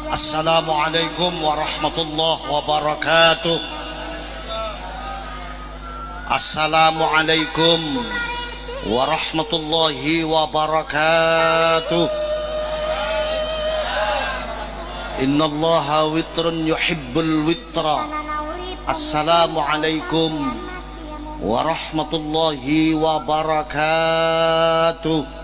Assalamualaikum warahmatullahi wabarakatuh. Assalamualaikum warahmatullahi wabarakatuh. Innallaha witrun yuhibbul witra. Assalamualaikum warahmatullahi wabarakatuh.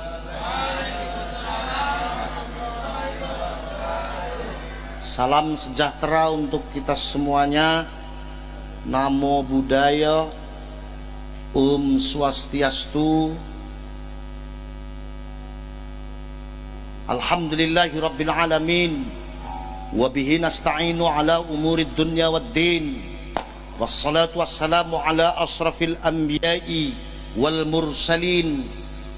Salam sejahtera untuk kita semuanya. Namo Buddhaya. Swastiastu. Alhamdulillahi Rabbil Alamin. Wabihi nasta'inu ala umurid dunya waddin. Wassalatu wassalamu ala asrafil anbiya'i wal mursalin.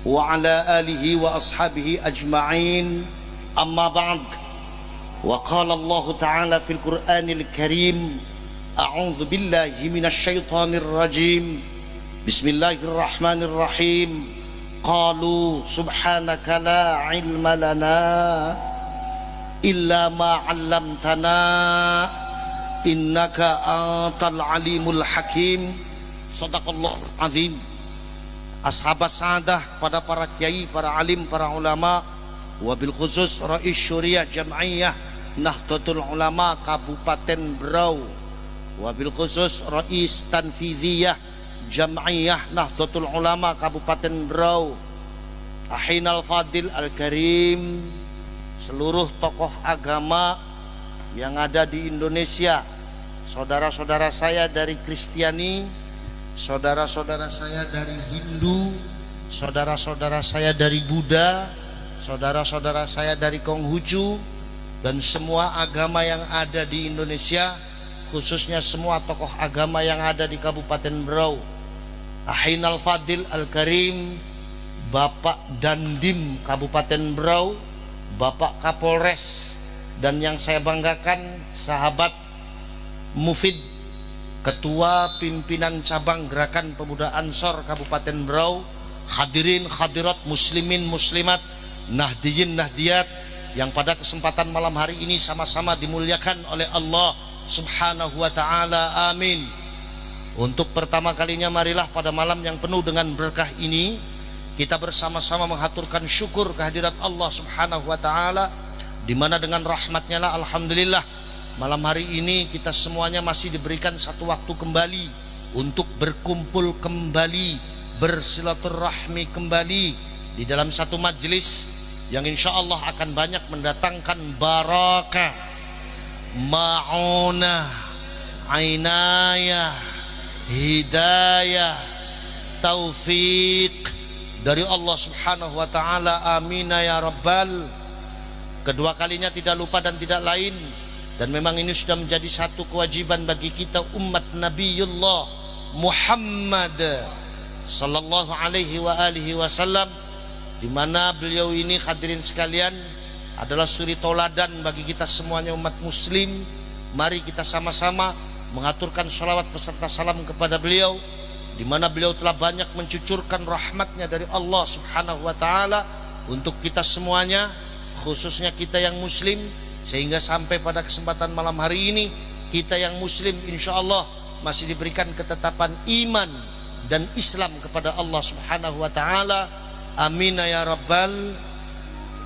Wa ala alihi wa ashabihi ajma'in. Amma ba'd. Wa qala Allah ta'ala fil Qur'anil Karim. A'udzu billahi minasy syaithanir rajim. Bismillahirrahmanirrahim. Qalu subhanaka la ilma lana illa ma 'allamtana innaka antal alimul hakim. Shadaqallahul azim. Ashabas sa'adah, pada para kiai, para alim, para ulama, wabil khusus Rais Syuriah Jam'iyah Nahdlatul Ulama Kabupaten Berau, wabil khusus Rais Tanfidhiyah Jam'iyah Nahdlatul Ulama Kabupaten Berau, Ahinal Fadil Al-Karim, seluruh tokoh agama yang ada di Indonesia, saudara-saudara saya dari Kristiani, saudara-saudara saya dari Hindu, saudara-saudara saya dari Buddha, saudara-saudara saya dari Konghucu, dan semua agama yang ada di Indonesia, khususnya semua tokoh agama yang ada di Kabupaten Berau. Ahinal Fadil Al-Karim, Bapak Dandim Kabupaten Berau, Bapak Kapolres, dan yang saya banggakan sahabat Mufid, Ketua Pimpinan Cabang Gerakan Pemuda Ansor Kabupaten Berau, hadirin hadirat muslimin muslimat, nahdiyin nahdiyat yang pada kesempatan malam hari ini sama-sama dimuliakan oleh Allah Subhanahu wa ta'ala, amin. Untuk pertama kalinya marilah pada malam yang penuh dengan berkah ini kita bersama-sama menghaturkan syukur kehadirat Allah Subhanahu wa ta'ala, dimana dengan rahmatnya lah alhamdulillah malam hari ini kita semuanya masih diberikan satu waktu kembali untuk berkumpul kembali, bersilaturahmi kembali di dalam satu majelis yang insya Allah akan banyak mendatangkan barakah, ma'unah, ainayah, hidayah, taufik dari Allah Subhanahu wa ta'ala, amin ya rabbal. Kedua kalinya tidak lupa dan tidak lain, dan memang ini sudah menjadi satu kewajiban bagi kita umat Nabiullah Muhammad sallallahu alaihi wa alihi wasallam, di mana beliau ini hadirin sekalian adalah suri tauladan bagi kita semuanya umat muslim. Mari kita sama-sama mengaturkan salawat beserta salam kepada beliau, di mana beliau telah banyak mencucurkan rahmatnya dari Allah Subhanahu wa ta'ala untuk kita semuanya, khususnya kita yang muslim, sehingga sampai pada kesempatan malam hari ini kita yang muslim insya Allah masih diberikan ketetapan iman dan Islam kepada Allah Subhanahu wa ta'ala, amin ya rabbal.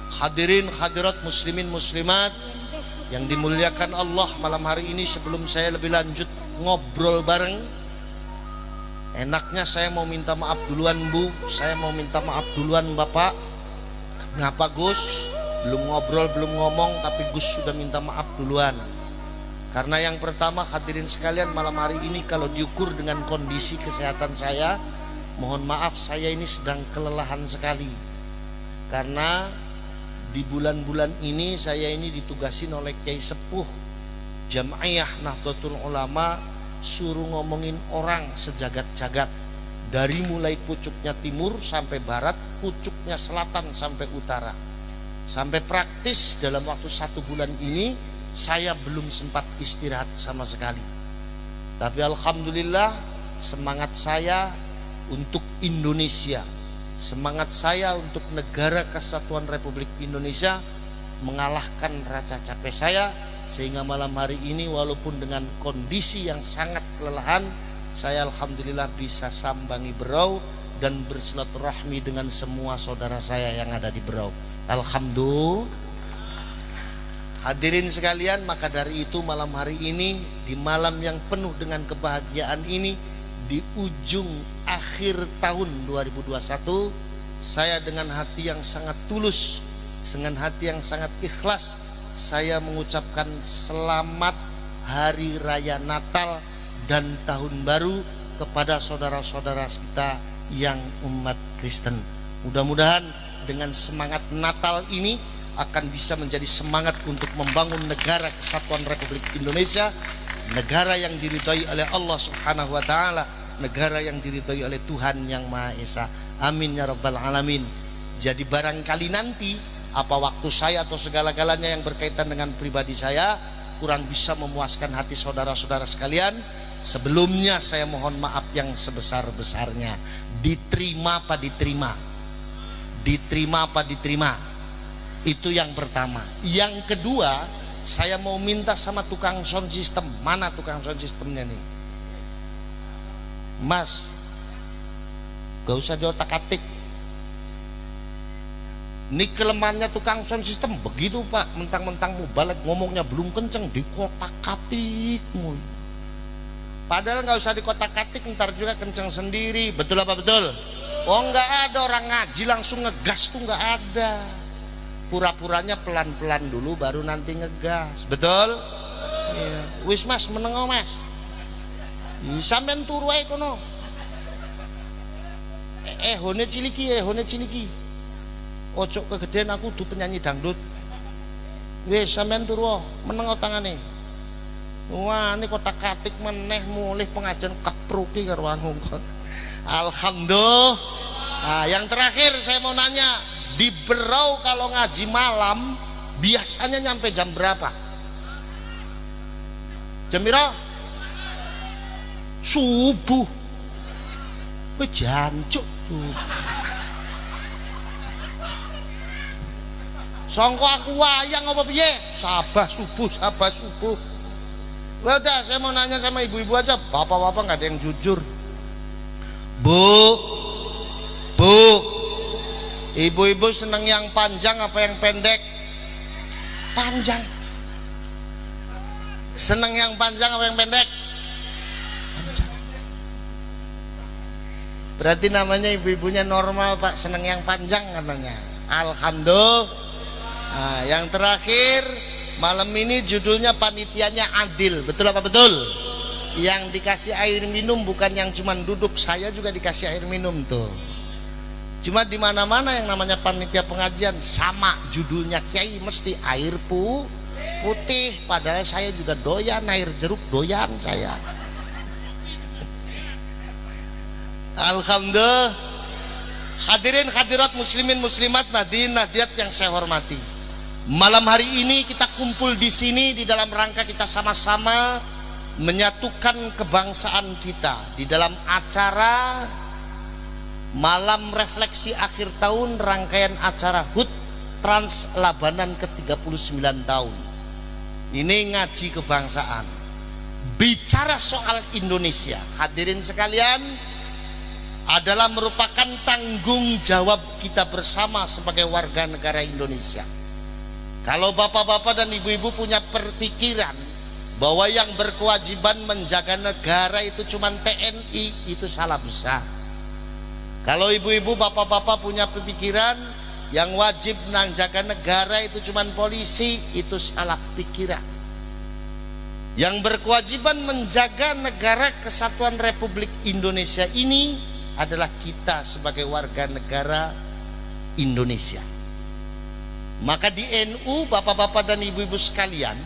Hadirin hadirat muslimin muslimat yang dimuliakan Allah, malam hari ini sebelum saya lebih lanjut ngobrol bareng, enaknya saya mau minta maaf duluan Bu, saya mau minta maaf duluan Bapak. Kenapa Gus? Belum ngobrol, belum ngomong, tapi Gus sudah minta maaf duluan. Karena yang pertama hadirin sekalian, malam hari ini kalau diukur dengan kondisi kesehatan saya, mohon maaf saya ini sedang kelelahan sekali. Karena di bulan-bulan ini saya ini ditugasin oleh Kiai Sepuh Jam'iyah Nahdlatul Ulama, suruh ngomongin orang sejagat-jagat, dari mulai pucuknya timur sampai barat, pucuknya selatan sampai utara. Sampai praktis dalam waktu 1 bulan ini saya belum sempat istirahat sama sekali. Tapi alhamdulillah semangat saya untuk Indonesia, semangat saya untuk negara kesatuan Republik Indonesia mengalahkan rasa capek saya, sehingga malam hari ini walaupun dengan kondisi yang sangat kelelahan, saya alhamdulillah bisa sambangi Berau dan bersilaturahmi dengan semua saudara saya yang ada di Berau. Alhamdulillah. Hadirin sekalian, maka dari itu malam hari ini, di malam yang penuh dengan kebahagiaan ini, di ujung akhir tahun 2021, saya dengan hati yang sangat tulus, dengan hati yang sangat ikhlas, saya mengucapkan selamat Hari Raya Natal dan Tahun Baru kepada saudara-saudara kita yang umat Kristen. Mudah-mudahan dengan semangat Natal ini akan bisa menjadi semangat untuk membangun negara kesatuan Republik Indonesia, negara yang diridhai oleh Allah Subhanahu wa taala, negara yang diridhai oleh Tuhan yang Maha Esa. Amin ya rabbal alamin. Jadi barangkali nanti apa waktu saya atau segala-galanya yang berkaitan dengan pribadi saya kurang bisa memuaskan hati saudara-saudara sekalian, sebelumnya saya mohon maaf yang sebesar-besarnya. Diterima apa diterima? Diterima apa diterima? Itu yang pertama. Yang kedua, saya mau minta sama tukang sound system. Mana tukang sound systemnya nih? Mas, gak usah diotak-atik. Ini kelemahannya tukang sound system begitu Pak, mentang-mentang mubalek ngomongnya belum kenceng, dikotak-atik mulu. Padahal nggak usah dikotak-atik, ntar juga kenceng sendiri. Betul apa betul? Oh nggak ada orang ngaji langsung ngegas tuh, nggak ada. Pura-puranya pelan-pelan dulu baru nanti ngegas. Betul? Iya. Wis mas menengok mas. Sampean turu ae kono. Hone ciliki. Ojo kegedean aku tuh penyanyi dangdut. Wis sampean turu menengok tangane. Wah, ini kotak-katik meneh mulih pengajian kapruki karo anu. Alhamdulillah. Nah, yang terakhir saya mau nanya, di Berau kalau ngaji malam biasanya nyampe jam berapa? Jam berapa? Subuh. Jancuk. Songko aku wayang apa piye? Sabah subuh. Udah, saya mau nanya sama ibu-ibu aja, bapak-bapak nggak ada yang jujur. Bu, ibu-ibu seneng yang panjang apa yang pendek? Panjang. Seneng yang panjang apa yang pendek? Panjang. Berarti namanya ibu-ibunya normal Pak, seneng yang panjang katanya. Alhamdulillah. Nah, yang terakhir, malam ini judulnya panitianya adil. Betul apa betul? Yang dikasih air minum bukan yang cuma duduk, saya juga dikasih air minum tuh. Cuma di mana-mana yang namanya panitia pengajian sama judulnya kiai mesti air putih, padahal saya juga doyan air jeruk, doyan saya. Alhamdulillah. Hadirin hadirat muslimin muslimat nadiin nadiat yang saya hormati. Malam hari ini kita kumpul di sini di dalam rangka kita sama-sama menyatukan kebangsaan kita di dalam acara malam refleksi akhir tahun, rangkaian acara HUT Trans Labanan ke-39 tahun. Ini ngaji kebangsaan, bicara soal Indonesia. Hadirin sekalian, adalah merupakan tanggung jawab kita bersama sebagai warga negara Indonesia. Kalau bapak-bapak dan ibu-ibu punya perpikiran bahwa yang berkewajiban menjaga negara itu cuma TNI, itu salah besar. Kalau ibu-ibu bapak-bapak punya pemikiran yang wajib menjaga negara itu cuma polisi, itu salah pikiran. Yang berkewajiban menjaga negara kesatuan Republik Indonesia ini adalah kita sebagai warga negara Indonesia. Maka di NU, bapak-bapak dan ibu-ibu sekalian,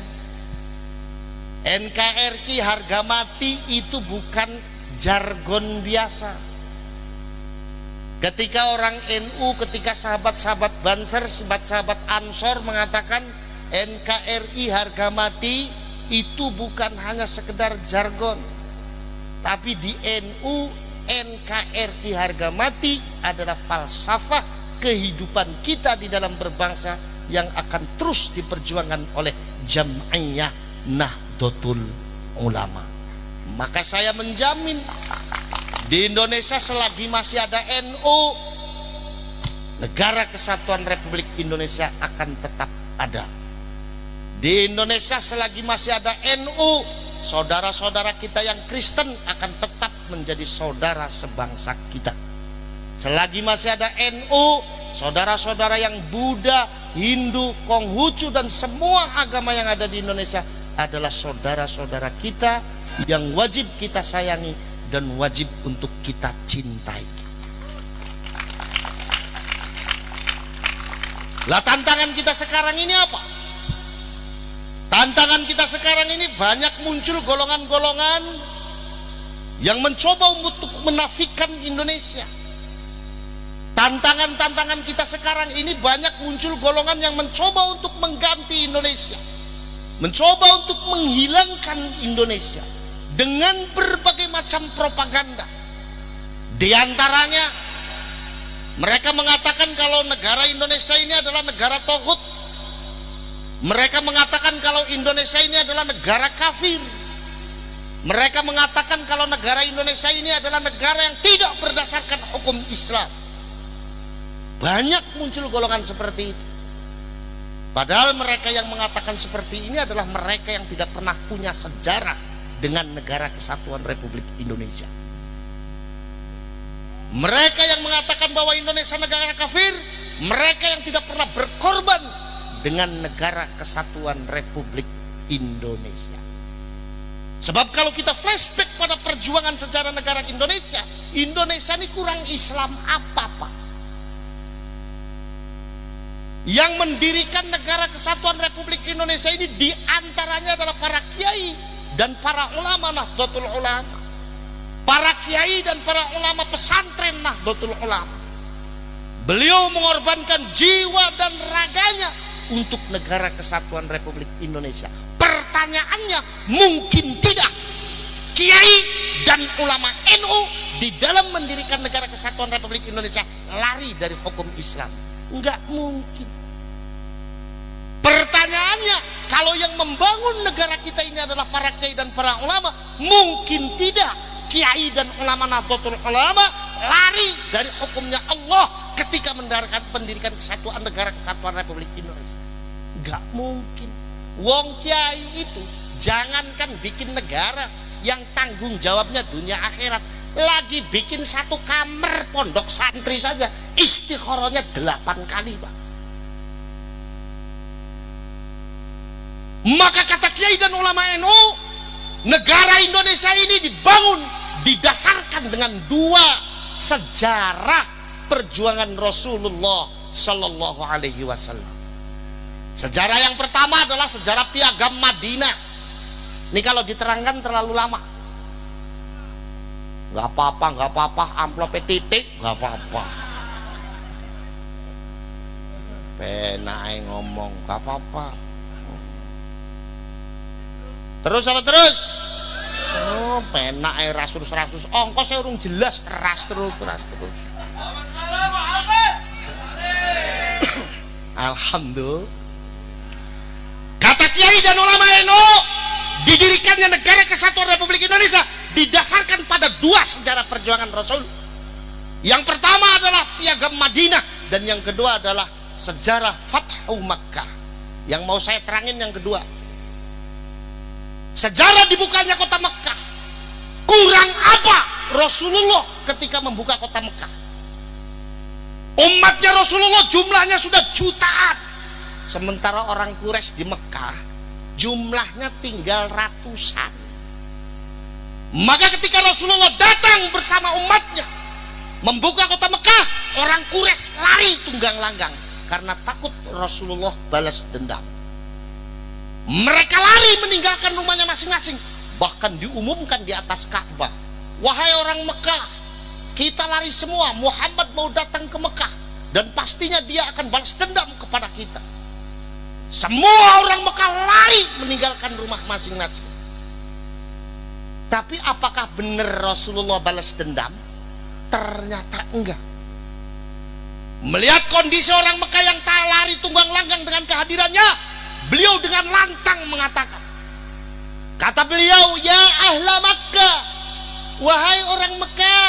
NKRI harga mati itu bukan jargon biasa. Ketika orang NU, ketika sahabat-sahabat Banser, sahabat-sahabat Ansor mengatakan NKRI harga mati, itu bukan hanya sekedar jargon. Tapi di NU, NKRI harga mati adalah falsafah kehidupan kita di dalam berbangsa yang akan terus diperjuangkan oleh Jam'iyah Nahdlatul Ulama. Maka saya menjamin di Indonesia selagi masih ada NU, Negara Kesatuan Republik Indonesia akan tetap ada. Di Indonesia selagi masih ada NU, saudara-saudara kita yang Kristen akan tetap menjadi saudara sebangsa kita. Selagi masih ada NU, saudara-saudara yang Buddha, Hindu, Konghucu dan semua agama yang ada di Indonesia adalah saudara-saudara kita yang wajib kita sayangi dan wajib untuk kita cintai. Lah tantangan kita sekarang ini apa? Tantangan kita sekarang ini banyak muncul golongan-golongan yang mencoba untuk menafikan Indonesia. Tantangan kita sekarang ini banyak muncul golongan yang mencoba untuk mengganti Indonesia, mencoba untuk menghilangkan Indonesia dengan berbagai macam propaganda. Di antaranya mereka mengatakan kalau negara Indonesia ini adalah negara tauhid. Mereka mengatakan kalau Indonesia ini adalah negara kafir. Mereka mengatakan kalau negara Indonesia ini adalah negara yang tidak berdasarkan hukum Islam. Banyak muncul golongan seperti itu. Padahal mereka yang mengatakan seperti ini adalah mereka yang tidak pernah punya sejarah dengan Negara Kesatuan Republik Indonesia. Mereka yang mengatakan bahwa Indonesia negara kafir, mereka yang tidak pernah berkorban dengan Negara Kesatuan Republik Indonesia. Sebab kalau kita flashback pada perjuangan sejarah negara Indonesia, Indonesia ini kurang Islam apa, Pak? Yang mendirikan Negara Kesatuan Republik Indonesia ini diantaranya adalah para kiai dan para ulama Nahdlatul Ulama, para kiai dan para ulama pesantren Nahdlatul Ulama. Beliau mengorbankan jiwa dan raganya untuk Negara Kesatuan Republik Indonesia. Pertanyaannya, mungkin tidak kiai dan ulama NU di dalam mendirikan Negara Kesatuan Republik Indonesia lari dari hukum Islam? Enggak mungkin. Pertanyaannya, kalau yang membangun negara kita ini adalah para kiai dan para ulama, mungkin tidak kiai dan ulama Nahdlatul Ulama lari dari hukumnya Allah ketika mendirikan kesatuan Negara Kesatuan Republik Indonesia? Enggak mungkin. Wong kiai itu jangankan bikin negara yang tanggung jawabnya dunia akhirat, lagi bikin satu kamar pondok santri saja istikharahnya 8 kali, Pak. Maka kata kiai dan ulama NU, negara Indonesia ini dibangun didasarkan dengan 2 sejarah perjuangan Rasulullah Sallallahu Alaihi Wasallam. Sejarah yang pertama adalah sejarah Piagam Madinah. Ini kalau diterangkan terlalu lama. Gak apa-apa, amplopnya titik, gak apa-apa. Penai ngomong, gak apa-apa. Terus apa terus? Oh, penai rasus ongkos saya urung jelas, terus. Alhamdulillah. Kata kiai dan ulama NU, didirikannya Negara Kesatuan Republik Indonesia didasarkan pada 2 sejarah perjuangan Rasul. Yang pertama adalah Piagam Madinah dan yang kedua adalah sejarah Fathu Makkah. Yang mau saya terangin yang kedua, sejarah dibukanya kota Mekah. Kurang apa Rasulullah ketika membuka kota Mekah? Umatnya Rasulullah jumlahnya sudah jutaan, sementara orang Quraisy di Mekah jumlahnya tinggal ratusan. Maka ketika Rasulullah datang bersama umatnya membuka kota Mekah, orang Quraisy lari tunggang langgang karena takut Rasulullah balas dendam. Mereka lari meninggalkan rumahnya masing-masing, bahkan diumumkan di atas Ka'bah, wahai orang Mekah, kita lari semua, Muhammad mau datang ke Mekah dan pastinya dia akan balas dendam kepada kita. Semua orang Mekah lari meninggalkan rumah masing-masing. Tapi apakah benar Rasulullah balas dendam? Ternyata enggak. Melihat kondisi orang Mekah yang tak lari tunggang langgang dengan kehadirannya, beliau dengan lantang mengatakan, kata beliau, ya ahla Makkah, wahai orang Mekah,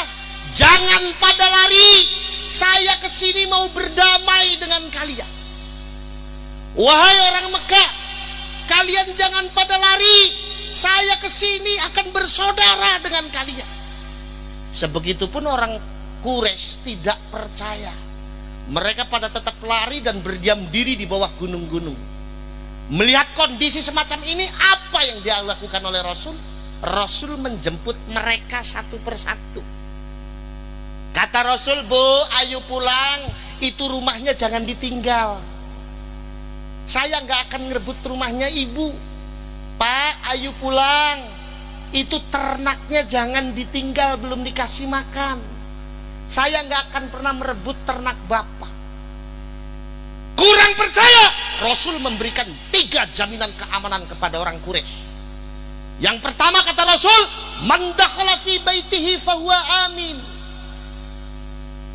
jangan pada lari, saya kesini mau berdamai dengan kalian. Wahai orang Mekah, kalian jangan pada lari, saya kesini akan bersaudara dengan kalian. Sebegitupun orang Quraisy tidak percaya. Mereka pada tetap lari dan berdiam diri di bawah gunung-gunung. Melihat kondisi semacam ini, apa yang dia lakukan oleh Rasul? Rasul menjemput mereka satu persatu. Kata Rasul, Bu, ayo pulang, itu rumahnya jangan ditinggal. Saya nggak akan ngerebut rumahnya ibu. Pak, ayo pulang, itu ternaknya jangan ditinggal, belum dikasih makan. Saya nggak akan pernah merebut ternak bapak. Kurang percaya, Rasul memberikan 3 jaminan keamanan kepada orang Quraisy. Yang pertama kata Rasul, man dakhala fi baitihi fahuwa amin.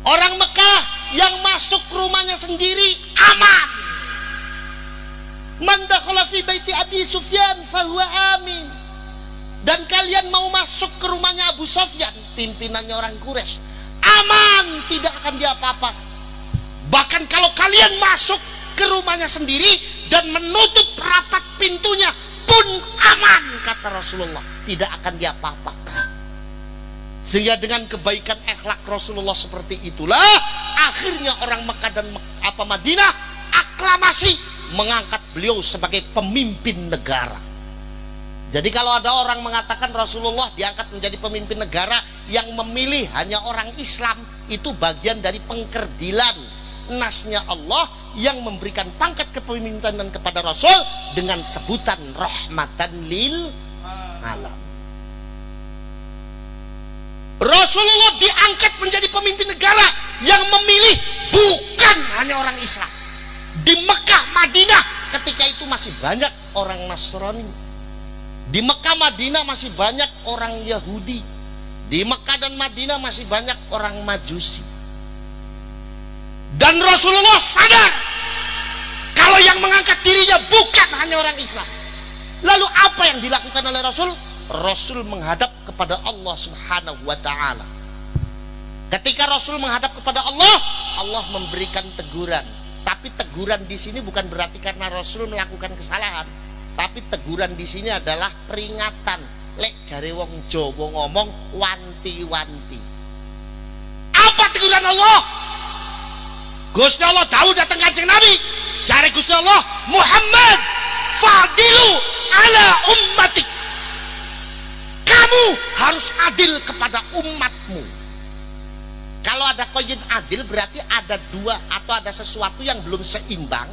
Orang Mekah yang masuk rumahnya sendiri aman. Man dakhala fi baiti Abi Sufyan fahuwa amin. Dan kalian mau masuk ke rumahnya Abu Sufyan, pimpinannya orang Quraisy, aman, tidak akan diapa-apa. Bahkan kalau kalian masuk ke rumahnya sendiri dan menutup rapat pintunya pun aman, kata Rasulullah, tidak akan diapa-apakan. Sehingga dengan kebaikan akhlak Rasulullah seperti itulah, akhirnya orang Mekah dan Madinah aklamasi mengangkat beliau sebagai pemimpin negara. Jadi kalau ada orang mengatakan Rasulullah diangkat menjadi pemimpin negara yang memilih hanya orang Islam, itu bagian dari pengkerdilan nasnya Allah yang memberikan pangkat kepemimpinan kepada Rasul dengan sebutan rahmatan lil alam. Rasulullah diangkat menjadi pemimpin negara yang memilih bukan hanya orang Islam. Di Mekah, Madinah ketika itu masih banyak orang Nasrani. Di Mekah, Madinah masih banyak orang Yahudi. Di Mekah dan Madinah masih banyak orang Majusi. Dan Rasulullah sadar kalau yang mengangkat dirinya bukan hanya orang Islam. Lalu apa yang dilakukan oleh Rasul? Rasul menghadap kepada Allah Subhanahu wa ta'ala. Ketika Rasul menghadap kepada Allah, Allah memberikan teguran. Tapi teguran di sini bukan berarti karena Rasul melakukan kesalahan, tapi teguran di sini adalah peringatan. Lek jare wong Jawa ngomong wanti-wanti. Apa teguran Allah? Gusti Allah tahu datang Kanjeng Nabi. Jare Gusti Allah, Muhammad fadilu ala ummatik. Kamu harus adil kepada umatmu. Kalau ada koin adil berarti ada dua atau ada sesuatu yang belum seimbang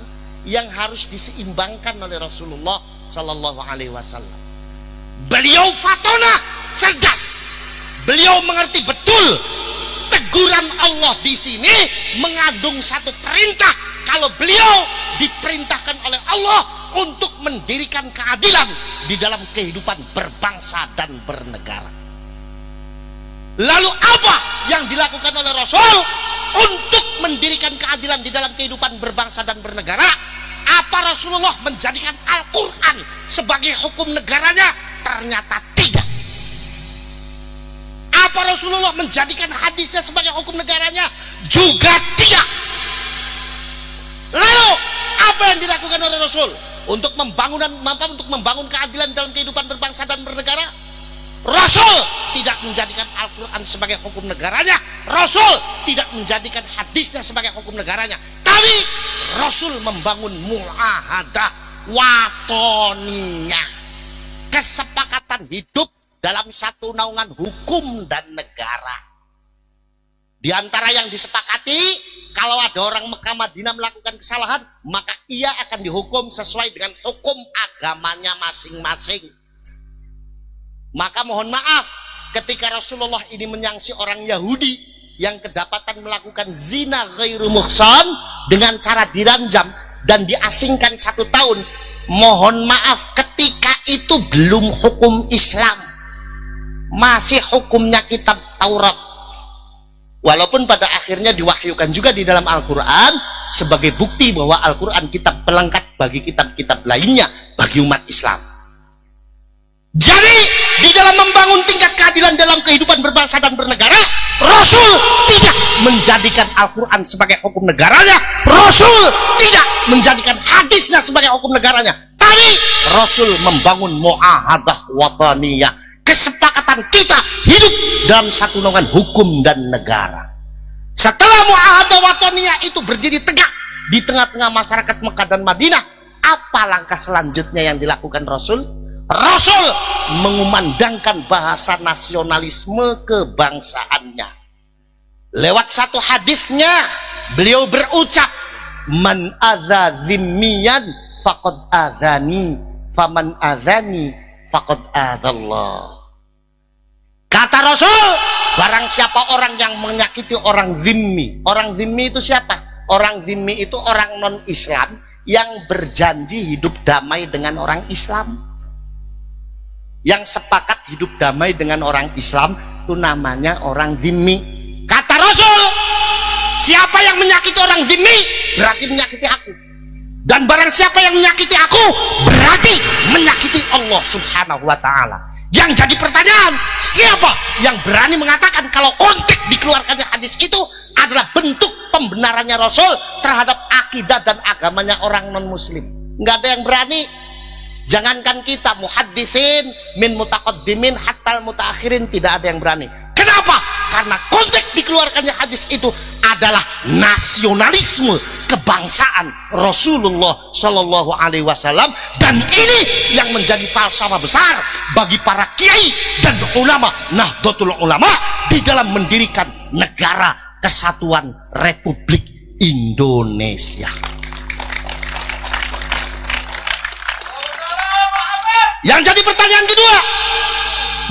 yang harus diseimbangkan oleh Rasulullah Sallallahu Alaihi Wasallam. Beliau fatona, cerdas. Beliau mengerti betul teguran Allah di sini mengandung satu perintah. Kalau beliau diperintahkan oleh Allah untuk mendirikan keadilan di dalam kehidupan berbangsa dan bernegara. Lalu apa yang dilakukan oleh Rasul untuk mendirikan keadilan di dalam kehidupan berbangsa dan bernegara? Apa Rasulullah menjadikan Al-Quran sebagai hukum negaranya? Ternyata tidak. Apa Rasulullah menjadikan hadisnya sebagai hukum negaranya? Juga tidak. Lalu apa yang dilakukan oleh Rasul untuk membangun keadilan dalam kehidupan berbangsa dan bernegara? Rasul tidak menjadikan Al-Quran sebagai hukum negaranya. Rasul tidak menjadikan hadisnya sebagai hukum negaranya. Tapi Rasul membangun mu'ahadah watoninya, kesepakatan hidup dalam satu naungan hukum dan negara. Di antara yang disepakati, kalau ada orang Mekah Madinah melakukan kesalahan, maka ia akan dihukum sesuai dengan hukum agamanya masing-masing. Maka mohon maaf, ketika Rasulullah ini menyangsi orang Yahudi yang kedapatan melakukan zina ghairu muhsan dengan cara diranjam dan diasingkan 1 tahun, mohon maaf, ketika itu belum hukum Islam, masih hukumnya kitab Taurat. Walaupun pada akhirnya diwahyukan juga di dalam Al-Quran, sebagai bukti bahwa Al-Quran kitab pelengkap bagi kitab-kitab lainnya bagi umat Islam. Jadi di dalam membangun tingkat keadilan dalam kehidupan berbangsa dan bernegara, Rasul tidak menjadikan Al-Quran sebagai hukum negaranya, Rasul tidak menjadikan hadisnya sebagai hukum negaranya, tapi Rasul membangun mu'ahadah wataniyah, kesepakatan kita hidup dalam satu naungan hukum dan negara. Setelah mu'ahadah wataniyah itu berdiri tegak di tengah-tengah masyarakat Mekah dan Madinah, apa langkah selanjutnya yang dilakukan Rasul? Rasul mengumandangkan bahasa nasionalisme kebangsaannya. Lewat satu hadisnya beliau berucap, man adza zimmiyan faqad adzani, faman adzani faqad adzallah. Kata Rasul, barang siapa orang yang menyakiti orang zimmi. Orang zimmi itu siapa? Orang zimmi itu orang non-Islam yang berjanji hidup damai dengan orang Islam. Yang sepakat hidup damai dengan orang Islam itu namanya orang zimmi. Kata Rasul, siapa yang menyakiti orang zimmi berarti menyakiti aku, dan barang siapa yang menyakiti aku berarti menyakiti Allah subhanahu wa ta'ala. Yang jadi pertanyaan, siapa yang berani mengatakan kalau konteks dikeluarkannya hadis itu adalah bentuk pembenarannya Rasul terhadap akidah dan agamanya orang non muslim? Nggak ada yang berani. Jangankan kita muhadditsin min mutaqaddimin hatta mutaakhirin, tidak ada yang berani. Kenapa? Karena konteks dikeluarkannya hadis itu adalah nasionalisme kebangsaan Rasulullah Shallallahu Alaihi Wasallam, dan ini yang menjadi falsafah besar bagi para kiai dan ulama Nahdlatul Ulama di dalam mendirikan negara kesatuan Republik Indonesia. Yang jadi pertanyaan kedua,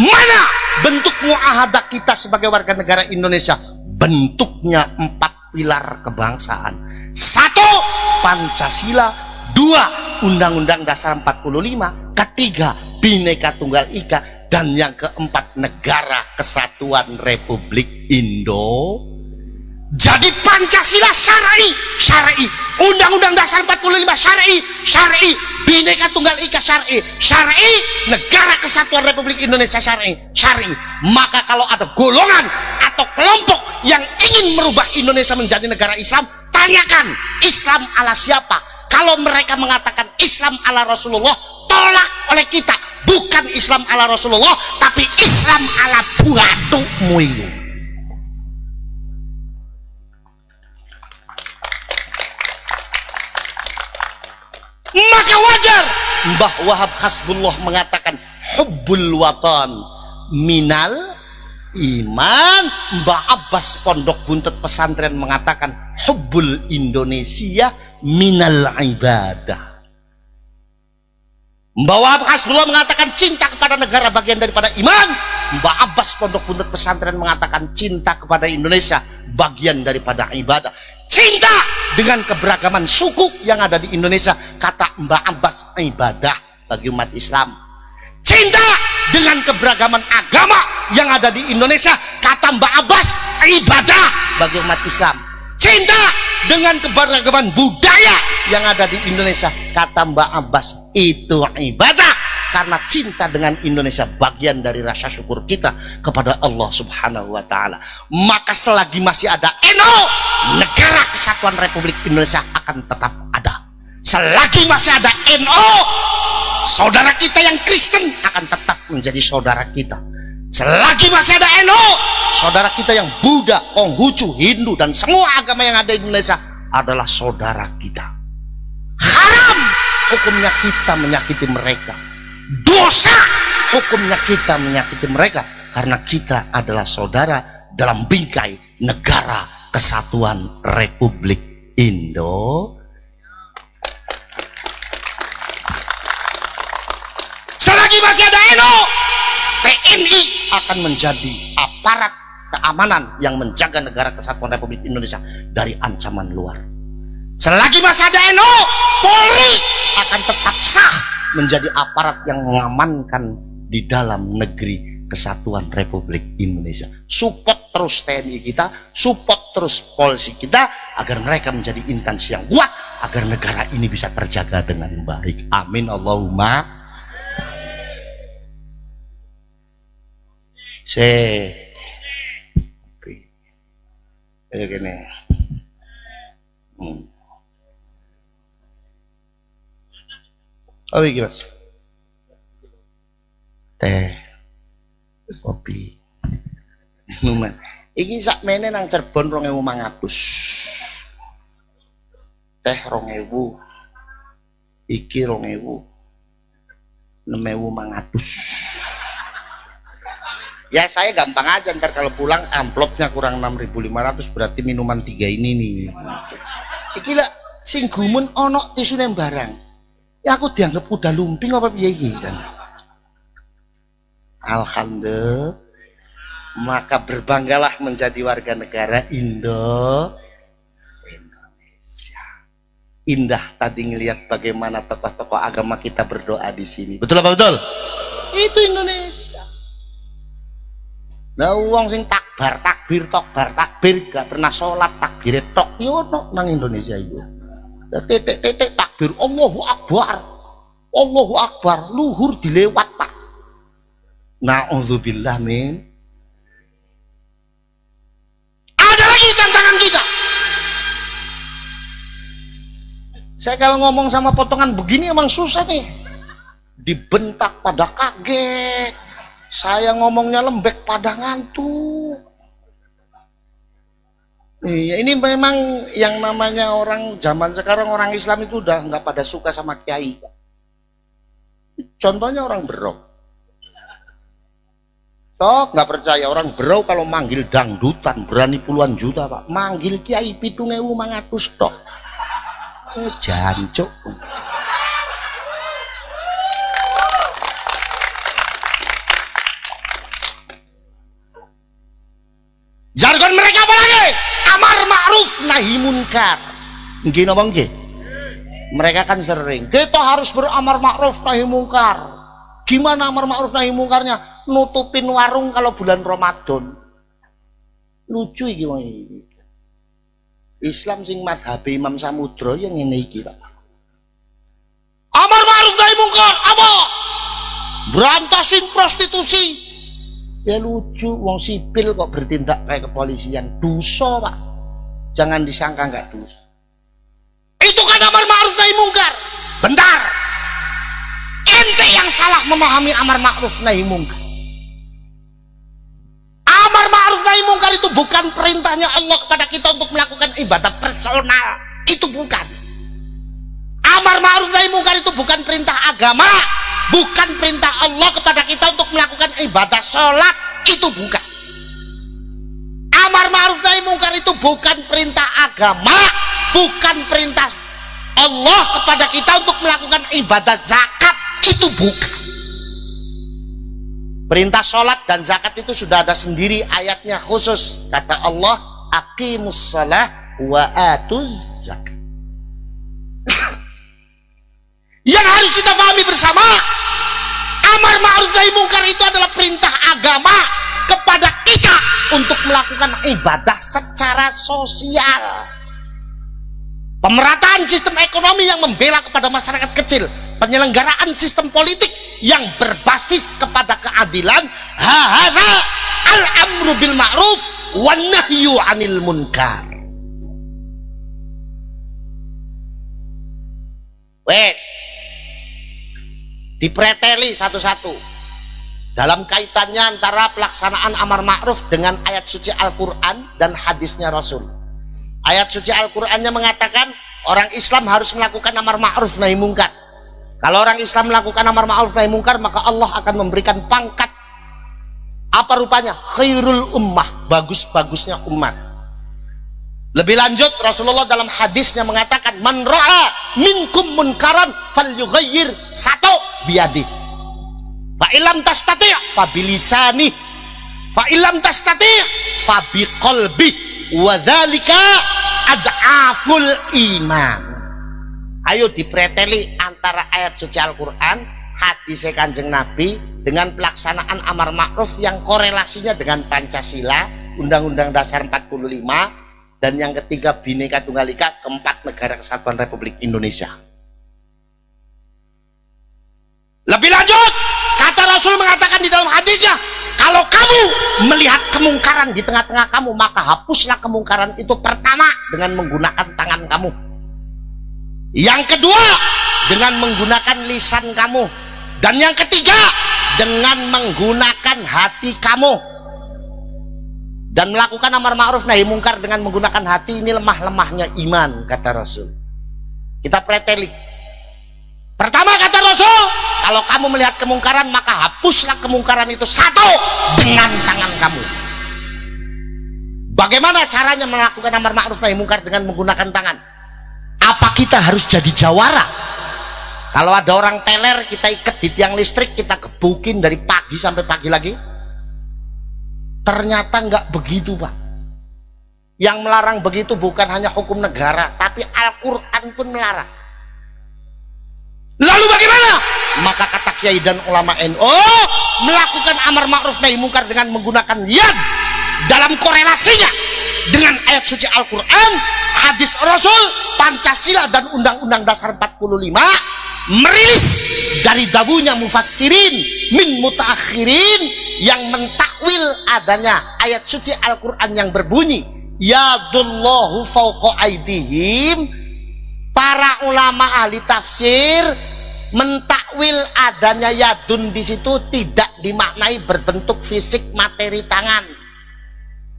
mana bentuk muahadah kita sebagai warga negara Indonesia? Bentuknya 4 pilar kebangsaan. 1. Pancasila. 2. Undang-Undang Dasar 45. 3. Bhinneka Tunggal Ika. Dan yang keempat, Negara Kesatuan Republik Indo. Jadi Pancasila syar'i, syar'i. Undang-Undang Dasar 45 syar'i, syar'i. Bhinneka Tunggal Ika syar'i, syar'i. Negara Kesatuan Republik Indonesia syar'i, syar'i. Maka kalau ada golongan atau kelompok yang ingin merubah Indonesia menjadi negara Islam, tanyakan Islam ala siapa? Kalau mereka mengatakan Islam ala Rasulullah, tolak oleh kita. Bukan Islam ala Rasulullah, tapi Islam ala buatu muyu. Maka wajar Mbah Wahab Hasbullah mengatakan hubbul watan minal iman. Mbah Abbas Pondok Buntut Pesantren mengatakan hubbul Indonesia minal ibadah. Mbah Wahab Hasbullah mengatakan cinta kepada negara bagian daripada iman. Mbah Abbas Pondok Buntut Pesantren mengatakan cinta kepada Indonesia bagian daripada ibadah. Cinta dengan keberagaman suku yang ada di Indonesia, kata Mbah Abbas, ibadah bagi umat Islam. Cinta dengan keberagaman agama yang ada di Indonesia, kata Mbah Abbas, ibadah bagi umat Islam. Cinta dengan keberagaman budaya yang ada di Indonesia, kata Mbah Abbas, itu ibadah. Karena cinta dengan Indonesia bagian dari rasa syukur kita kepada Allah Subhanahu wa Ta'ala. Maka selagi masih ada NU, Negara Kesatuan Republik Indonesia akan tetap ada. Selagi masih ada NU, saudara kita yang Kristen akan tetap menjadi saudara kita. Selagi masih ada NU, saudara kita yang Buddha, Konghucu, Hindu, dan semua agama yang ada di Indonesia adalah saudara kita. Haram hukumnya kita menyakiti mereka. Dosa hukumnya kita menyakiti mereka, karena kita adalah saudara dalam bingkai Negara Kesatuan Republik Indo. Selagi masih ada NU, TNI akan menjadi aparat keamanan yang menjaga Negara Kesatuan Republik Indonesia dari ancaman luar. Selagi masih ada NU, Polri akan tetap sah menjadi aparat yang mengamankan di dalam negeri Kesatuan Republik Indonesia. Support terus TNI kita, support terus polisi kita agar mereka menjadi instansi yang kuat agar negara ini bisa terjaga dengan baik. Amin Allahumma. Gini. Oh iya, teh, kopi, minuman. Iki sakmene nang Cirebon 2.500. Teh 2.000. Iki 2.000. 6.500. Ya saya gampang aja, ntar kalau pulang amplopnya kurang 6.500 berarti minuman 3 ini nih. Iki lah sing gumun ono tisune barang. Ya aku dianggap udah lumping apa piye iki kan. Alhamdulillah. Maka berbanggalah menjadi warga negara Indonesia. Indah tadi ngelihat bagaimana tokoh-tokoh agama kita berdoa di sini. Betul apa betul? Itu Indonesia. Nah wong sing takbir gak pernah sholat takbir tok yo nang Indonesia itu. Titik takbir Allahu Akbar luhur dilewat Pak. Na'udzubillah min. Ada lagi tantangan kita. Saya kalau ngomong sama potongan begini emang susah nih, dibentak pada kaget, saya ngomongnya lembek pada ngantuk. Iya, ini memang yang namanya orang zaman sekarang, orang Islam itu udah nggak pada suka sama kiai. Contohnya orang Berau. Tok nggak percaya orang Berau kalau manggil dangdutan berani puluhan juta Pak. Manggil kiai 7.500 tok. Jancuk. Jargon mereka apa lagi? Amar ma'ruf nahi munkar. Nggih napa nggih? Mereka kan sering, kita harus beramar ma'ruf nahi munkar. Gimana amar ma'ruf nahi munkarnya? Nutupin warung kalau bulan Ramadan. Lucu iki wong iki. Islam sing mazhab Imam Samudra yang ngene iki, Pak. Amar ma'ruf nahi munkar apa? Berantasin prostitusi. Ya lucu, wong sipil kok bertindak kayak kepolisian. Dosa Pak, jangan disangka nggak dosa. Itu kan amar ma'ruf nahi munkar. Bentar, ente yang salah memahami amar ma'ruf nahi munkar. Amar ma'ruf nahi munkar itu bukan perintahnya Allah kepada kita untuk melakukan ibadat personal, itu bukan. Amar ma'ruf nahi munkar itu bukan perintah agama, bukan perintah Allah kepada kita untuk melakukan ibadah sholat, itu bukan. Amar ma'ruf nahi munkar itu bukan perintah agama, bukan perintah Allah kepada kita untuk melakukan ibadah zakat, itu bukan. Perintah sholat dan zakat itu sudah ada sendiri ayatnya khusus. Kata Allah, aqimus shalah wa atuz zakat. Yang harus kita pahami bersama, amar ma'ruf nahi munkar itu adalah perintah agama kepada kita untuk melakukan ibadah secara sosial. Pemerataan sistem ekonomi yang membela kepada masyarakat kecil, penyelenggaraan sistem politik yang berbasis kepada keadilan, hadza al-amru bil ma'ruf wan nahyu 'anil munkar. Wes dipreteli satu-satu dalam kaitannya antara pelaksanaan amar ma'ruf dengan ayat suci Al-Quran dan hadisnya Rasul. Ayat suci Al-Qurannya mengatakan orang Islam harus melakukan amar ma'ruf nahi munkar. Kalau orang Islam melakukan amar ma'ruf nahi munkar, maka Allah akan memberikan pangkat apa rupanya? Khairul ummah, bagus-bagusnya umat. Lebih lanjut, Rasulullah dalam hadisnya mengatakan, man ra'a minkum munkaran falyughayyir satu biyadi. Fa illam tastati' fa bilisani. Fa illam tastati' fa biqalbi. Wa dzalika ad'aful iman. Ayo dipreteli antara ayat suci Al-Qur'an, hadis Kanjeng Nabi dengan pelaksanaan amar ma'ruf yang korelasinya dengan Pancasila, Undang-Undang Dasar 45, dan yang ketiga Bhinneka Tunggal Ika, keempat Negara Kesatuan Republik Indonesia. Lebih lanjut, kata Rasul mengatakan di dalam hadisnya, kalau kamu melihat kemungkaran di tengah-tengah kamu, maka hapuslah kemungkaran itu pertama dengan menggunakan tangan kamu. Yang kedua, dengan menggunakan lisan kamu. Dan yang ketiga, dengan menggunakan hati kamu. Dan melakukan amar ma'ruf nahi mungkar dengan menggunakan hati ini lemah-lemahnya iman, kata Rasul. Kita preteli. Pertama kata Rasul, kalau kamu melihat kemungkaran maka hapuslah kemungkaran itu satu dengan tangan kamu. Bagaimana caranya melakukan amar ma'ruf nahi mungkar dengan menggunakan tangan? Apa kita harus jadi jawara? Kalau ada orang teler, kita ikat di tiang listrik, kita gebukin dari pagi sampai pagi lagi? Ternyata nggak begitu, Pak. Yang melarang begitu bukan hanya hukum negara, tapi Al-Quran pun melarang. Lalu bagaimana? Maka kata kiai dan ulama NU, melakukan amar ma'ruf nahi mungkar dengan menggunakan yad dalam korelasinya dengan ayat suci Al-Quran, hadis Rasul, Pancasila, dan Undang-Undang Dasar 45, merilis dari dabunya mufassirin min mutaakhirin yang mentakwil adanya ayat suci Al-Quran yang berbunyi yadullahu fauqa aydihim. Para ulama ahli tafsir mentakwil adanya yadun di situ tidak dimaknai berbentuk fisik materi tangan.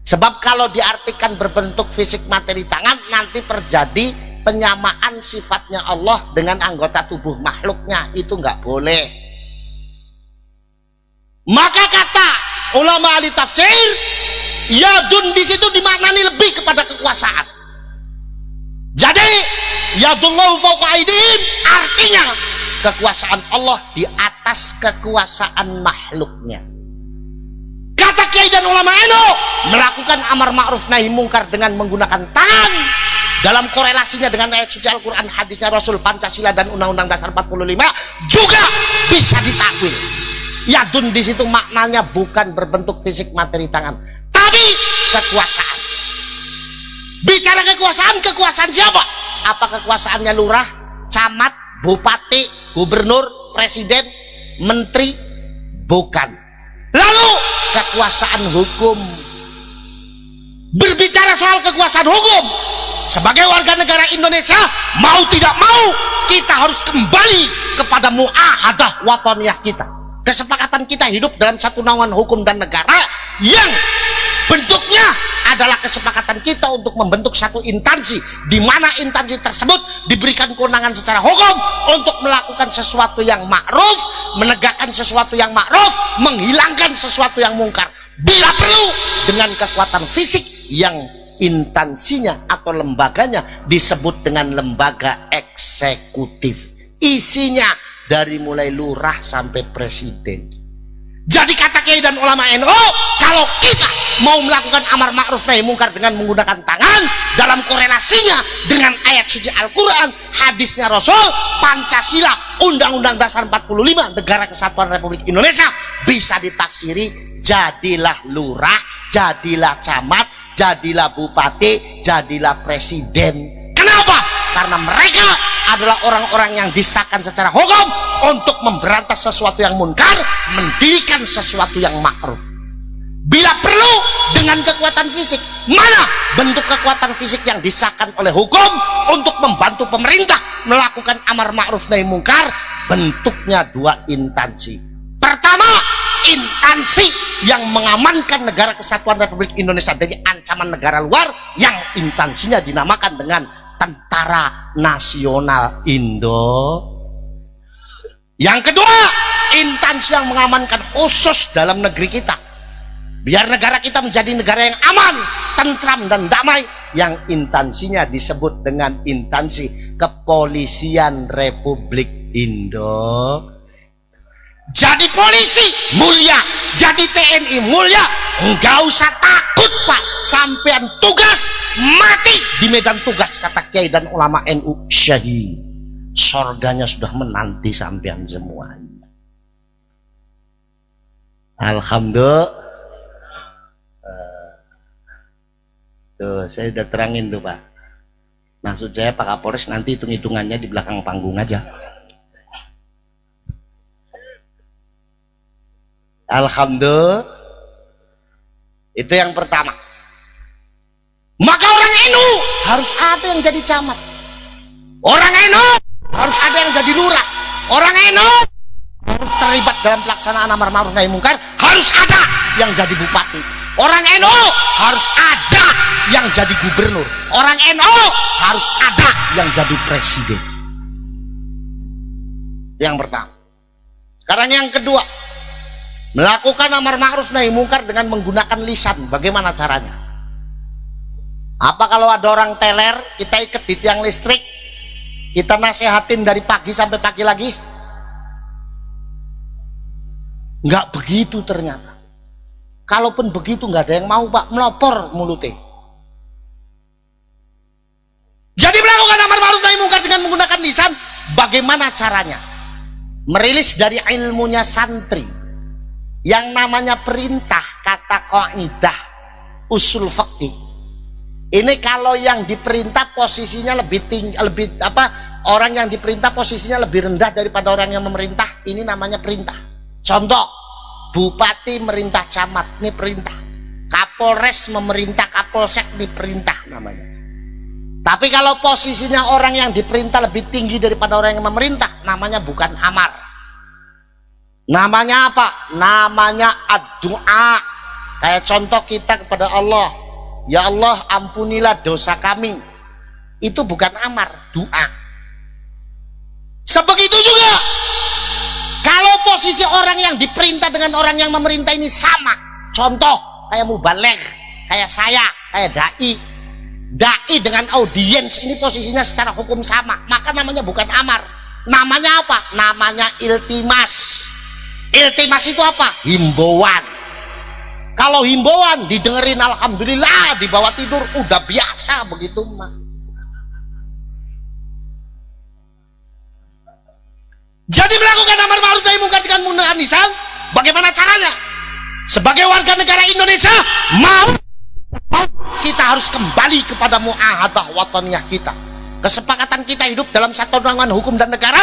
Sebab kalau diartikan berbentuk fisik materi tangan, nanti terjadi penyamaan sifatnya Allah dengan anggota tubuh makhluknya. Itu nggak boleh. Maka kata ulama ahli tafsir, yadun di situ dimaknani lebih kepada kekuasaan. Jadi yadullahu fawqa aydihim artinya kekuasaan Allah di atas kekuasaan makhluknya. Kata kiai dan ulama NU, melakukan amar ma'ruf nahi mungkar dengan menggunakan tangan dalam korelasinya dengan ayat suci Al-Quran, hadisnya Rasul, Pancasila, dan Undang-Undang Dasar 45 juga bisa ditakwil. Yadun di situ maknanya bukan berbentuk fisik materi tangan, tapi kekuasaan. Bicara kekuasaan, kekuasaan siapa? Apa kekuasaannya lurah, camat, bupati, gubernur, presiden, menteri? Bukan. Lalu kekuasaan hukum. Berbicara soal kekuasaan hukum, sebagai warga negara Indonesia, mau tidak mau kita harus kembali kepada mu'ahadah wataniyah kita. Kesepakatan kita hidup dalam satu naungan hukum dan negara yang bentuknya adalah kesepakatan kita untuk membentuk satu instansi, di mana instansi tersebut diberikan kewenangan secara hukum untuk melakukan sesuatu yang ma'ruf, menegakkan sesuatu yang ma'ruf, menghilangkan sesuatu yang mungkar, bila perlu dengan kekuatan fisik yang instansinya atau lembaganya disebut dengan lembaga eksekutif. Isinya dari mulai lurah sampai presiden. Jadi kata kiai dan ulama NU, kalau kita mau melakukan amar ma'ruf nahi mungkar dengan menggunakan tangan dalam korelasinya dengan ayat suci Al-Quran, hadisnya Rasul, Pancasila, Undang-Undang Dasar 45, Negara Kesatuan Republik Indonesia, bisa ditafsiri jadilah lurah, jadilah camat, jadilah bupati, jadilah presiden. Kenapa? Karena mereka adalah orang-orang yang disahkan secara hukum untuk memberantas sesuatu yang munkar, mendirikan sesuatu yang ma'ruf. Bila perlu dengan kekuatan fisik. Mana bentuk kekuatan fisik yang disahkan oleh hukum untuk membantu pemerintah melakukan amar ma'ruf nahi mungkar? Bentuknya dua instansi. Pertama, instansi yang mengamankan negara kesatuan Republik Indonesia dari ancaman negara luar, yang instansinya dinamakan dengan Tentara Nasional Indo. Yang kedua, instansi yang mengamankan khusus dalam negeri kita, biar negara kita menjadi negara yang aman, tentram, dan damai, yang instansinya disebut dengan instansi Kepolisian Republik Indo. Jadi polisi mulia, jadi TNI mulia, enggak usah takut Pak, sampean tugas mati di medan tugas, kata kiai dan ulama NU, syahid. Sorganya sudah menanti sampean semuanya. Alhamdulillah. Tuh, saya udah terangin tuh Pak. Maksud saya Pak Kapolres nanti hitung-hitungannya di belakang panggung aja. Alhamdulillah. Itu yang pertama. Maka orang NU harus ada yang jadi camat. Orang NU harus ada yang jadi lurah. Orang NU harus terlibat dalam pelaksanaan amar ma'ruf nahi munkar, harus ada yang jadi bupati. Orang NU harus ada yang jadi gubernur. Orang NU harus ada yang jadi presiden. Yang pertama. Sekarang yang kedua, melakukan amar ma'ruf nahi munkar dengan menggunakan lisan. Bagaimana caranya? Apa kalau ada orang teler, kita ikat di tiang listrik, kita nasehatin dari pagi sampai pagi lagi? Nggak begitu ternyata. Kalaupun begitu nggak ada yang mau Pak, melopor mulutnya. Jadi melakukan amar ma'ruf nahi munkar dengan menggunakan lisan, bagaimana caranya? Merilis dari ilmunya santri yang namanya perintah, kata kaidah usul fikih. Ini kalau yang diperintah posisinya lebih tinggi, orang yang diperintah posisinya lebih rendah daripada orang yang memerintah, ini namanya perintah. Contoh, bupati merintah camat, ini perintah. Kapolres memerintah kapolsek, ini perintah namanya. Tapi kalau posisinya orang yang diperintah lebih tinggi daripada orang yang memerintah, namanya bukan amar. Namanya apa? Namanya ad-du'a. Kayak contoh kita kepada Allah, ya Allah ampunilah dosa kami. Itu bukan amar, doa. Sebegitu juga kalau posisi orang yang diperintah dengan orang yang memerintah ini sama. Contoh kayak mubaligh, kayak saya, kayak dai dengan audiens ini posisinya secara hukum sama, maka namanya bukan amar. Namanya apa? Namanya iltimas. Iltimas itu apa? Himbauan. Kalau himbauan didengerin alhamdulillah, dibawa tidur udah biasa begitu mah. Jadi melakukan amar ma'ruf nahi munkar dengan menggunakan lisan, bagaimana caranya? Sebagai warga negara Indonesia, mau kita harus kembali kepada muahadah wataniyah kita. Kesepakatan kita hidup dalam satu naungan hukum dan negara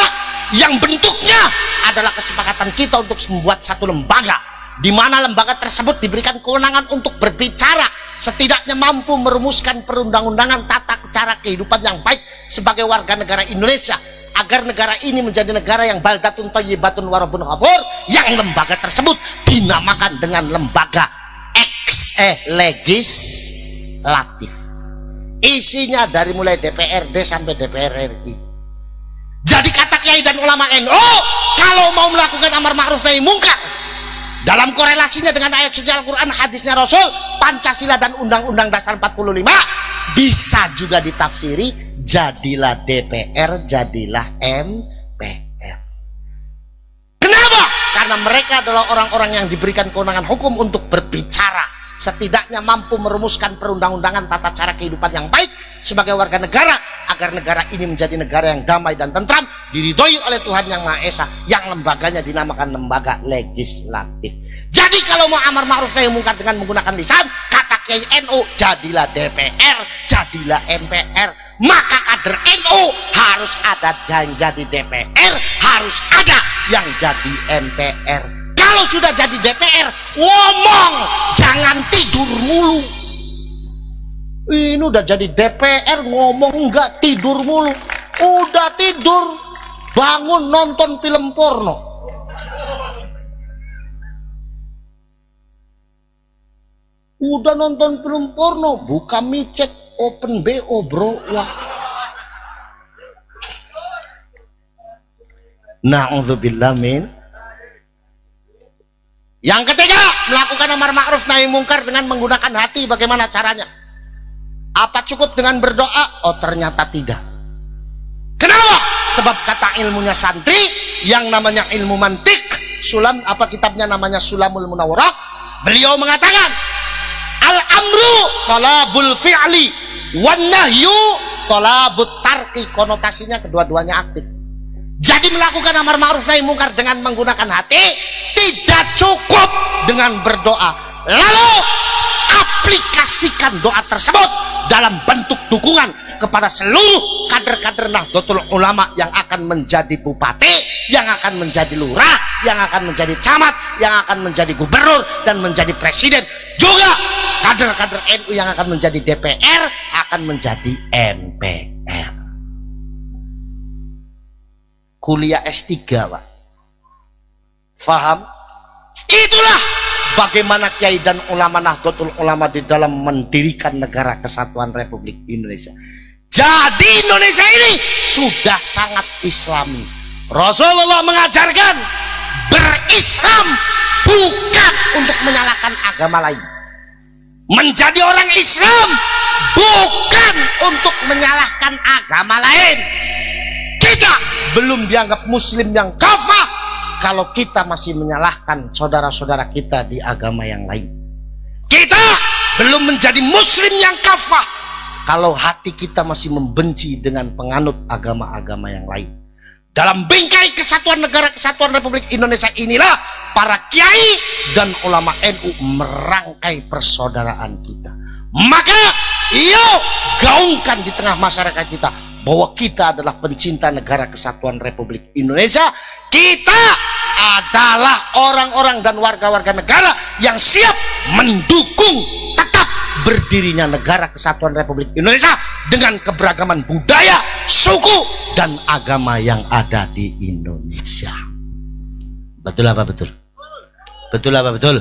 yang bentuknya adalah kesepakatan kita untuk membuat satu lembaga, di mana lembaga tersebut diberikan kewenangan untuk berbicara, setidaknya mampu merumuskan perundang-undangan tata cara kehidupan yang baik sebagai warga negara Indonesia, agar negara ini menjadi negara yang baldatun thayyibatun wa rabbun ghafur, yang lembaga tersebut dinamakan dengan lembaga legislatif. Isinya dari mulai DPRD sampai DPR RI. Jadi kata kiai dan ulama NU, kalau mau melakukan amar ma'ruf nahi munkar dalam korelasinya dengan ayat suci Al-Quran, hadisnya Rasul, Pancasila dan Undang-Undang Dasar 45, bisa juga ditafsiri jadilah DPR, jadilah MPR. Kenapa? Karena mereka adalah orang-orang yang diberikan kewenangan hukum untuk berbicara, setidaknya mampu merumuskan perundang-undangan tata cara kehidupan yang baik sebagai warga negara, agar negara ini menjadi negara yang damai dan tentram, diridhoi oleh Tuhan Yang Maha Esa, yang lembaganya dinamakan lembaga legislatif. Jadi kalau mau amar ma'ruf nahi munkar dengan menggunakan lisan, kata Kiai NU, jadilah DPR, jadilah MPR. Maka kader NU harus ada yang jadi DPR, harus ada yang jadi MPR. Kalau sudah jadi DPR, ngomong, jangan tidur mulu. Ini udah jadi DPR, ngomong enggak, tidur mulu. Udah tidur, bangun nonton film porno. Udah nonton film porno, buka micet, open BO bro. Wah. Na'udzubillah min. Yang ketiga, melakukan amar ma'ruf nahi munkar dengan menggunakan hati. Bagaimana caranya? Apa cukup dengan berdoa? Oh, ternyata tidak. Kenapa? Sebab kata ilmunya santri yang namanya ilmu mantik, kitabnya namanya Sulamul Munawwarah, beliau mengatakan al-amru talabul fi'li wan nahyu talabut tarki. Konotasinya kedua-duanya aktif. Jadi melakukan amar ma'ruf nahi mungkar dengan menggunakan hati tidak cukup dengan berdoa. Lalu aplikasikan doa tersebut dalam bentuk dukungan kepada seluruh kader-kader Nahdlatul Ulama yang akan menjadi bupati, yang akan menjadi lurah, yang akan menjadi camat, yang akan menjadi gubernur dan menjadi presiden. Juga kader-kader NU yang akan menjadi DPR, akan menjadi MPR. Kuliah S3, Pak. Faham? Itulah bagaimana kiai dan ulama Nahdlatul Ulama di dalam mendirikan negara kesatuan Republik Indonesia. Jadi Indonesia ini sudah sangat islami. Rasulullah mengajarkan berislam bukan untuk menyalahkan agama lain. Menjadi orang Islam bukan untuk menyalahkan agama lain. Kita belum dianggap muslim yang kafah kalau kita masih menyalahkan saudara-saudara kita di agama yang lain. Kita belum menjadi muslim yang kafah kalau hati kita masih membenci dengan penganut agama-agama yang lain. Dalam bingkai kesatuan negara kesatuan Republik Indonesia inilah para kiai dan ulama NU merangkai persaudaraan kita. Maka yuk gaungkan di tengah masyarakat kita bahwa kita adalah pencinta negara kesatuan Republik Indonesia. Kita adalah orang-orang dan warga-warga negara yang siap mendukung tetap berdirinya negara kesatuan Republik Indonesia dengan keberagaman budaya, suku, dan agama yang ada di Indonesia. Betul apa betul? Betul apa betul?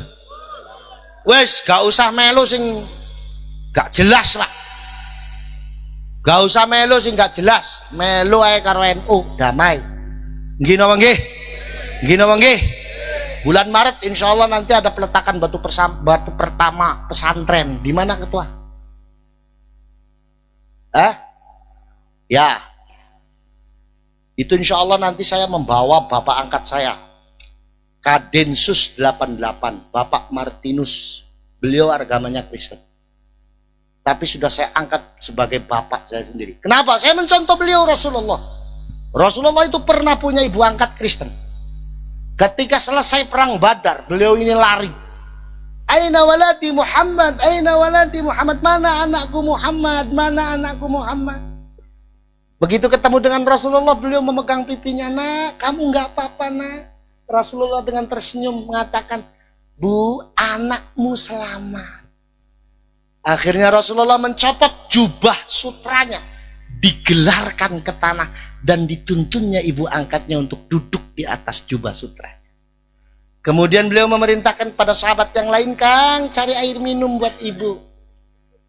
Wes gak usah melu sing gak jelas, Pak. Gak usah melu sing gak jelas, melu ae karo NU damai. Nggih napa nggih? Nggih napa nggih? Bulan Maret insya Allah nanti ada peletakan batu pertama pesantren. Di mana ketua? Ya. Itu insya Allah nanti saya membawa bapak angkat saya, Kadensus 88, Bapak Martinus. Beliau agamanya Kristen, tapi sudah saya angkat sebagai bapak saya sendiri. Kenapa? Saya mencontoh beliau Rasulullah. Rasulullah itu pernah punya ibu angkat Kristen. Ketika selesai perang Badar, beliau ini lari. Aina waladi Muhammad, aina waladi Muhammad, mana anakku Muhammad, mana anakku Muhammad. Begitu ketemu dengan Rasulullah, beliau memegang pipinya. Nak, kamu nggak apa-apa, nak. Rasulullah dengan tersenyum mengatakan, Bu, anakmu selamat. Akhirnya Rasulullah mencopot jubah sutranya, digelarkan ke tanah, dan dituntunnya ibu angkatnya untuk duduk di atas jubah sutranya. Kemudian beliau memerintahkan pada sahabat yang lain, Kang, cari air minum buat ibu.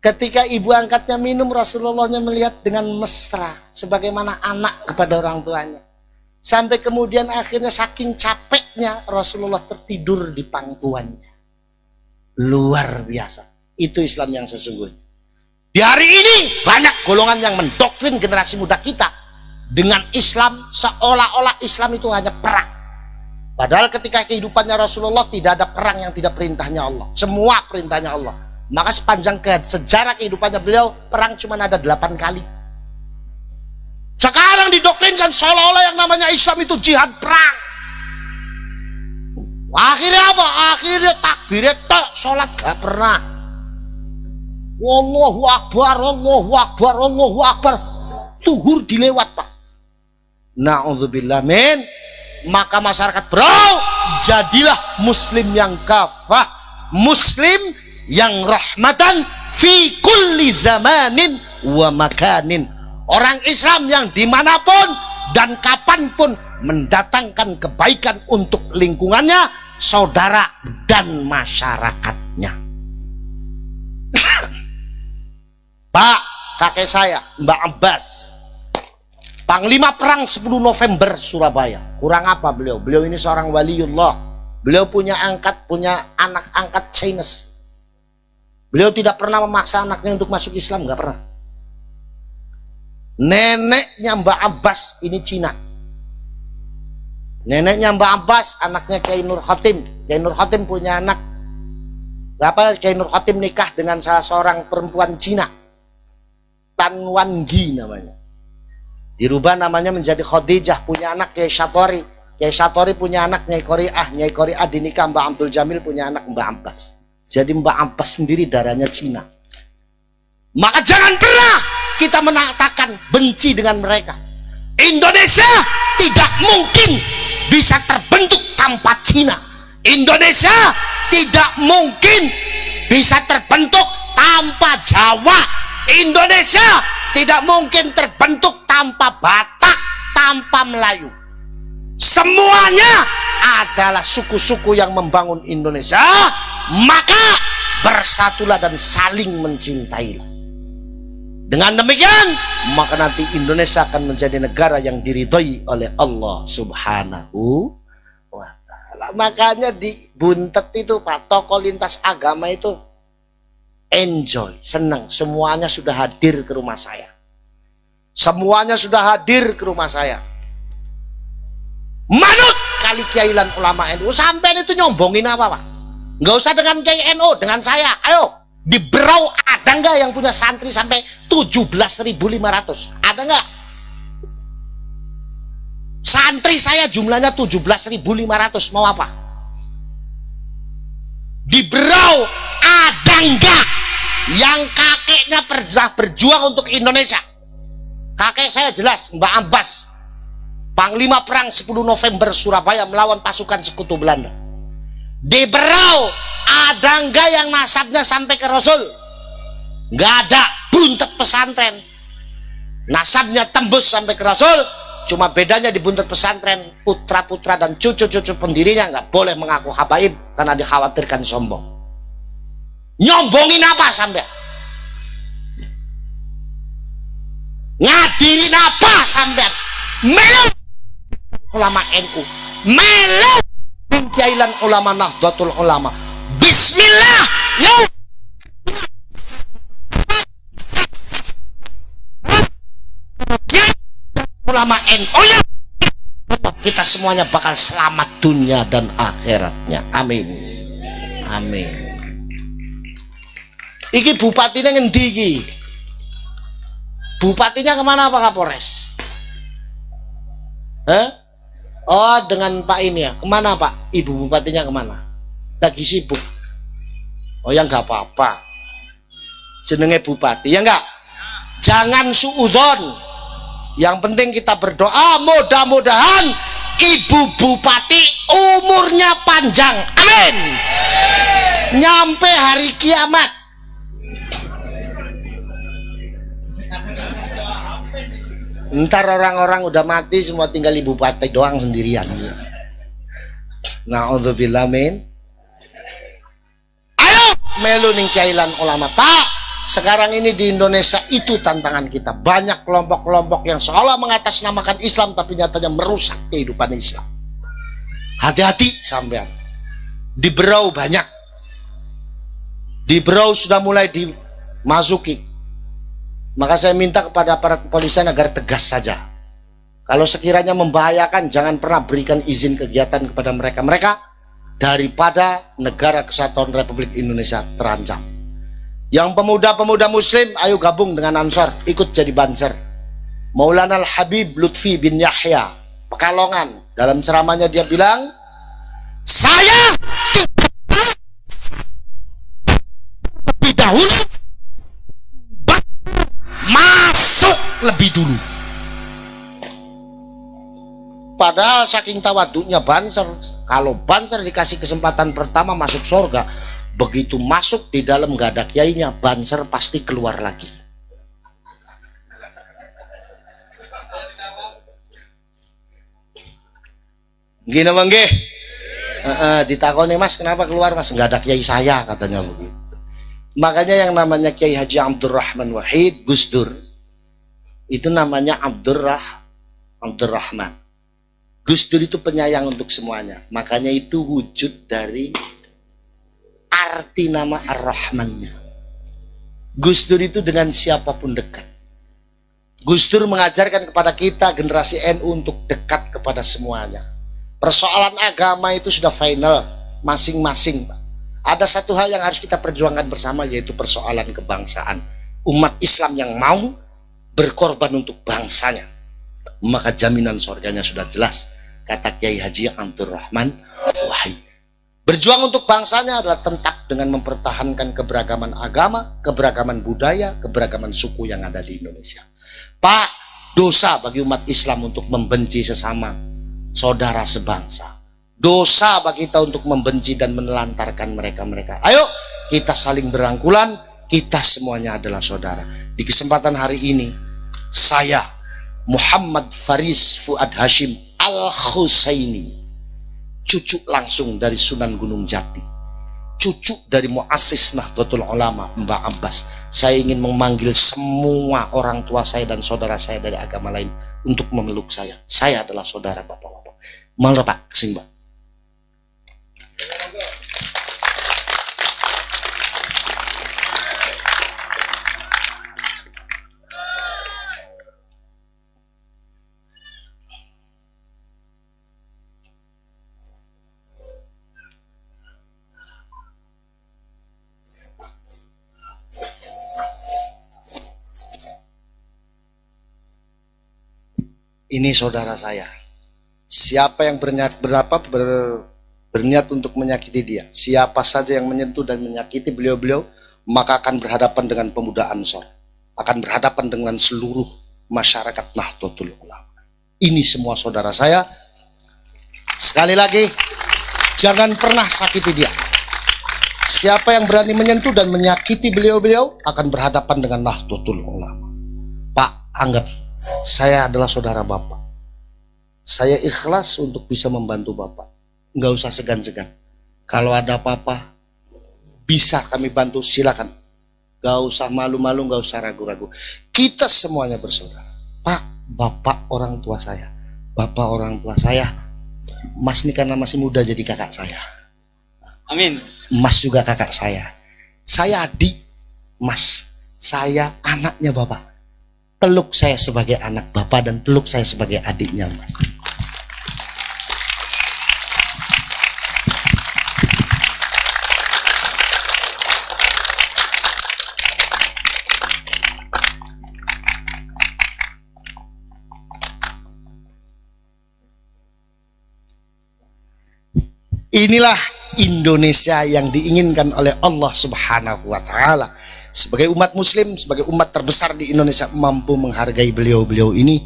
Ketika ibu angkatnya minum, Rasulullahnya melihat dengan mesra, sebagaimana anak kepada orang tuanya. Sampai kemudian akhirnya saking capeknya, Rasulullah tertidur di pangkuannya. Luar biasa. Itu Islam yang sesungguhnya. Di hari ini banyak golongan yang mendoktrin generasi muda kita dengan Islam seolah-olah Islam itu hanya perang. Padahal ketika kehidupannya Rasulullah tidak ada perang yang tidak perintahnya Allah. Semua perintahnya Allah. Maka sepanjang sejarah kehidupannya beliau, perang cuma ada 8 kali. Sekarang didoktrinkan seolah-olah yang namanya Islam itu jihad perang. Akhirnya apa? Akhirnya takbirnya tok, sholat gak pernah. Allahu Akbar, Allahu Akbar, Allahu Akbar. Tuhur dilewat, Pak. Na'udzubillah min. Maka masyarakat bro, jadilah muslim yang kafah, muslim yang rahmatan fi kulli zamanin wa makanin. Orang Islam yang dimanapun dan kapanpun mendatangkan kebaikan untuk lingkungannya, saudara, dan masyarakatnya. Pak, kakek saya, Mbak Abbas, Panglima Perang 10 November Surabaya. Kurang apa beliau? Beliau ini seorang waliullah. Beliau punya anak angkat Chinese. Beliau tidak pernah memaksa anaknya untuk masuk Islam, nggak pernah. Neneknya Mbak Abbas ini Cina. Neneknya Mbak Abbas, anaknya Kiai Nur Khatim. Kiai Nur Khatim punya anak. Kiai Nur Khatim nikah dengan salah seorang perempuan Cina, Tan Wan Gi namanya. Dirubah namanya menjadi Khadijah, punya anak Kiai Satori. Kiai Satori punya anak Nyai Qori'ah. Nyai Qori'ah dinikah Mbak Abdul Jamil, punya anak Mbak Abbas. Jadi Mbak Abbas sendiri darahnya Cina. Maka jangan pernah kita mengatakan benci dengan mereka. Indonesia tidak mungkin bisa terbentuk tanpa Cina. Indonesia tidak mungkin bisa terbentuk tanpa Jawa. Indonesia tidak mungkin terbentuk tanpa Batak, tanpa Melayu. Semuanya adalah suku-suku yang membangun Indonesia. Maka bersatulah dan saling mencintailah. Dengan demikian, maka nanti Indonesia akan menjadi negara yang diridhoi oleh Allah Subhanahu wa Ta'ala. Makanya di Buntet itu Pak, tokoh lintas agama itu enjoy, senang. Semuanya sudah hadir ke rumah saya. Semuanya sudah hadir ke rumah saya. Manut kali Kiai lan ulama NU. Sampai itu nyombongin apa Pak? Nggak usah dengan Kiai NU, dengan saya. Ayo, di Berau ada nggak yang punya santri sampai 17.500? Ada nggak? Santri saya jumlahnya 17.500. Mau apa? Di Berau ada nggak yang kakeknya berjuang untuk Indonesia? Kakek saya jelas, Mbak Abbas, Panglima Perang 10 November Surabaya melawan pasukan sekutu Belanda. Di Berau ada nggak yang nasabnya sampai ke Rasul? Nggak ada. Buntet pesantren nasabnya tembus sampai ke Rasul. Cuma bedanya di Buntet pesantren, putra-putra dan cucu-cucu pendirinya nggak boleh mengaku habaib karena dikhawatirkan sombong. Nyombongin apa sampai? Ngadirin apa sampai? Melu ulama NU, melu Kiailan ulama Nahdlatul Ulama. Bismillah, yuk. Ulama NU, ya. Kita semuanya bakal selamat dunia dan akhiratnya. Amin. Amin. Iki bupatinya ngendi iki? Bupatinya kemana Pak Kapolres? Hah? Oh, dengan Pak ini ya. Kemana Pak? Ibu bupatinya kemana? Lagi sibuk. Oh ya nggak apa-apa. Jenenge bupati ya enggak? Jangan suudzon. Yang penting kita berdoa mudah-mudahan ibu bupati umurnya panjang. Amin. Nyampe hari kiamat. Ntar orang-orang udah mati semua tinggal ibu bupati doang sendirian. Na'udzubillah min. Ayo melu ning Kiailan ulama Pak. Sekarang ini di Indonesia itu tantangan kita. Banyak kelompok-kelompok yang seolah mengatasnamakan Islam tapi nyatanya merusak kehidupan Islam. Hati-hati sampean. Di Berau banyak. Di Berau sudah mulai dimasuki. Maka saya minta kepada para kepolisian agar tegas saja. Kalau sekiranya membahayakan, jangan pernah berikan izin kegiatan kepada mereka. Mereka daripada negara kesatuan Republik Indonesia terancam. Yang pemuda-pemuda muslim, ayo gabung dengan Ansor, ikut jadi Banser. Maulana Al-Habib Lutfi bin Yahya, Pekalongan, dalam ceramahnya dia bilang, saya lebih dahulu masuk lebih dulu. Padahal saking tawaduknya Banser, kalau Banser dikasih kesempatan pertama masuk surga, begitu masuk di dalam gak ada kiainya, Banser pasti keluar lagi. Gini bang G, ditakoni Mas kenapa keluar Mas? Gak ada kiai saya katanya begitu. Makanya yang namanya Kiai Haji Abdurrahman Wahid Gus Dur itu namanya Abdurrahman. Gus Dur itu penyayang untuk semuanya. Makanya itu wujud dari arti nama Ar-Rahmannya. Gus Dur itu dengan siapapun dekat. Gus Dur mengajarkan kepada kita generasi NU untuk dekat kepada semuanya. Persoalan agama itu sudah final masing-masing, Pak. Ada satu hal yang harus kita perjuangkan bersama, yaitu persoalan kebangsaan. Umat Islam yang mau berkorban untuk bangsanya. maka jaminan surganya sudah jelas. Kata Kiai Haji Abdul Rahman Wahid. Berjuang untuk bangsanya adalah tentak dengan mempertahankan keberagaman agama, keberagaman budaya, keberagaman suku yang ada di Indonesia. Pak, dosa bagi umat Islam untuk membenci sesama saudara sebangsa. Dosa bagi kita untuk membenci dan menelantarkan mereka-mereka. Ayo kita saling berangkulan, kita semuanya adalah saudara. Di kesempatan hari ini, saya Muhammad Faris Fuad Hashim Al-Husaini, cucu langsung dari Sunan Gunung Jati, cucu dari muassis Nahdlatul Ulama Mbah Abbas. Saya ingin memanggil semua orang tua saya dan saudara saya dari agama lain untuk memeluk saya. Saya adalah saudara bapak-bapak. Malah Pak, kesini Pak. Ini saudara saya. Siapa yang berniat untuk menyakiti dia, siapa saja yang menyentuh dan menyakiti beliau-beliau, maka akan berhadapan dengan pemuda Ansor, akan berhadapan dengan seluruh masyarakat Nahdlatul Ulama. Ini semua saudara saya. Sekali lagi, jangan pernah sakiti dia. Siapa yang berani menyentuh dan menyakiti beliau-beliau akan berhadapan dengan Nahdlatul Ulama. Pak, anggap saya adalah saudara Bapak. Saya ikhlas untuk bisa membantu Bapak. Nggak usah segan-segan. Kalau ada apa-apa, bisa kami bantu, silakan. Nggak usah malu-malu, nggak usah ragu-ragu. Kita semuanya bersaudara. Pak, Bapak orang tua saya. Bapak orang tua saya. Mas ini karena masih muda jadi kakak saya. Amin. Mas juga kakak saya. Saya adik Mas. Saya anaknya Bapak. Peluk saya sebagai anak Bapak dan peluk saya sebagai adiknya Mas. Inilah Indonesia yang diinginkan oleh Allah Subhanahu wa Ta'ala. Sebagai umat muslim, sebagai umat terbesar di Indonesia, mampu menghargai beliau-beliau ini,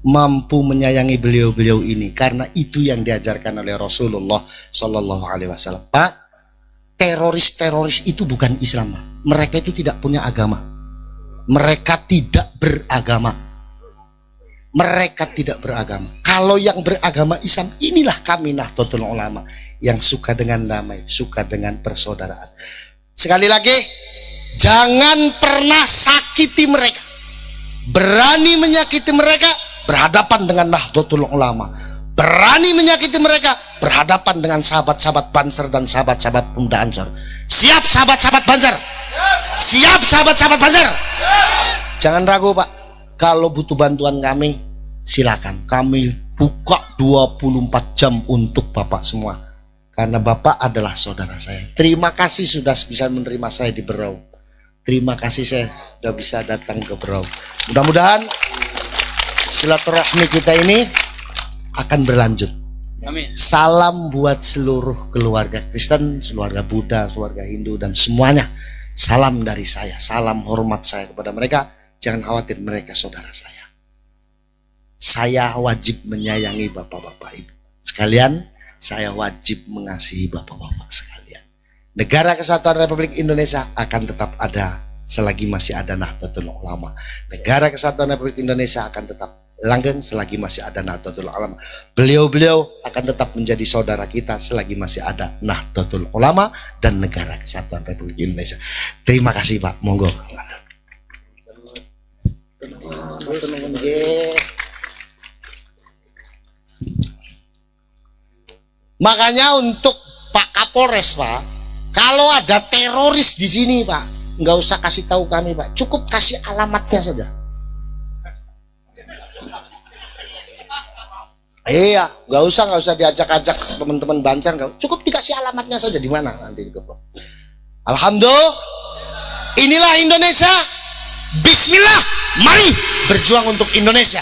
mampu menyayangi beliau-beliau ini, karena itu yang diajarkan oleh Rasulullah Sallallahu Alaihi Wasallam. Pak, teroris-teroris itu bukan Islam. Mereka itu tidak punya agama. Mereka tidak beragama. Mereka tidak beragama. Kalau yang beragama Islam, inilah kami Nahdlatul Ulama yang suka dengan damai, suka dengan persaudaraan. Sekali lagi, jangan pernah sakiti mereka. Berani menyakiti mereka, berhadapan dengan Nahdlatul Ulama. Berani menyakiti mereka, berhadapan dengan sahabat-sahabat Banser dan sahabat-sahabat Pemuda Ansor. Siap sahabat-sahabat Banser? Siap sahabat-sahabat Banser? Jangan ragu Pak. Kalau butuh bantuan kami, silakan. Kami buka 24 jam untuk Bapak semua. Karena Bapak adalah saudara saya. Terima kasih sudah bisa menerima saya di Berau. Terima kasih saya sudah bisa datang ke Berau. Mudah-mudahan silaturahmi kita ini akan berlanjut. Amin. Salam buat seluruh keluarga Kristen, keluarga Buddha, keluarga Hindu dan semuanya. Salam dari saya, salam hormat saya kepada mereka. Jangan khawatir, mereka saudara saya. Saya wajib menyayangi bapak-bapak ibu sekalian. Saya wajib mengasihi bapak-bapak sekalian. Negara Kesatuan Republik Indonesia akan tetap ada selagi masih ada Nahdlatul Ulama. Negara Kesatuan Republik Indonesia akan tetap langgeng selagi masih ada Nahdlatul Ulama. Beliau-beliau akan tetap menjadi saudara kita selagi masih ada Nahdlatul Ulama dan Negara Kesatuan Republik Indonesia. Terima kasih Pak. Monggo. Makanya untuk Pak Kapolres Pak, kalau ada teroris di sini Pak, nggak usah kasih tahu kami Pak, cukup kasih alamatnya saja. Iya, nggak usah diajak-ajak teman-teman Banser, cukup dikasih alamatnya saja di mana nanti dikeplok. Alhamdulillah, inilah Indonesia. Bismillah, mari berjuang untuk Indonesia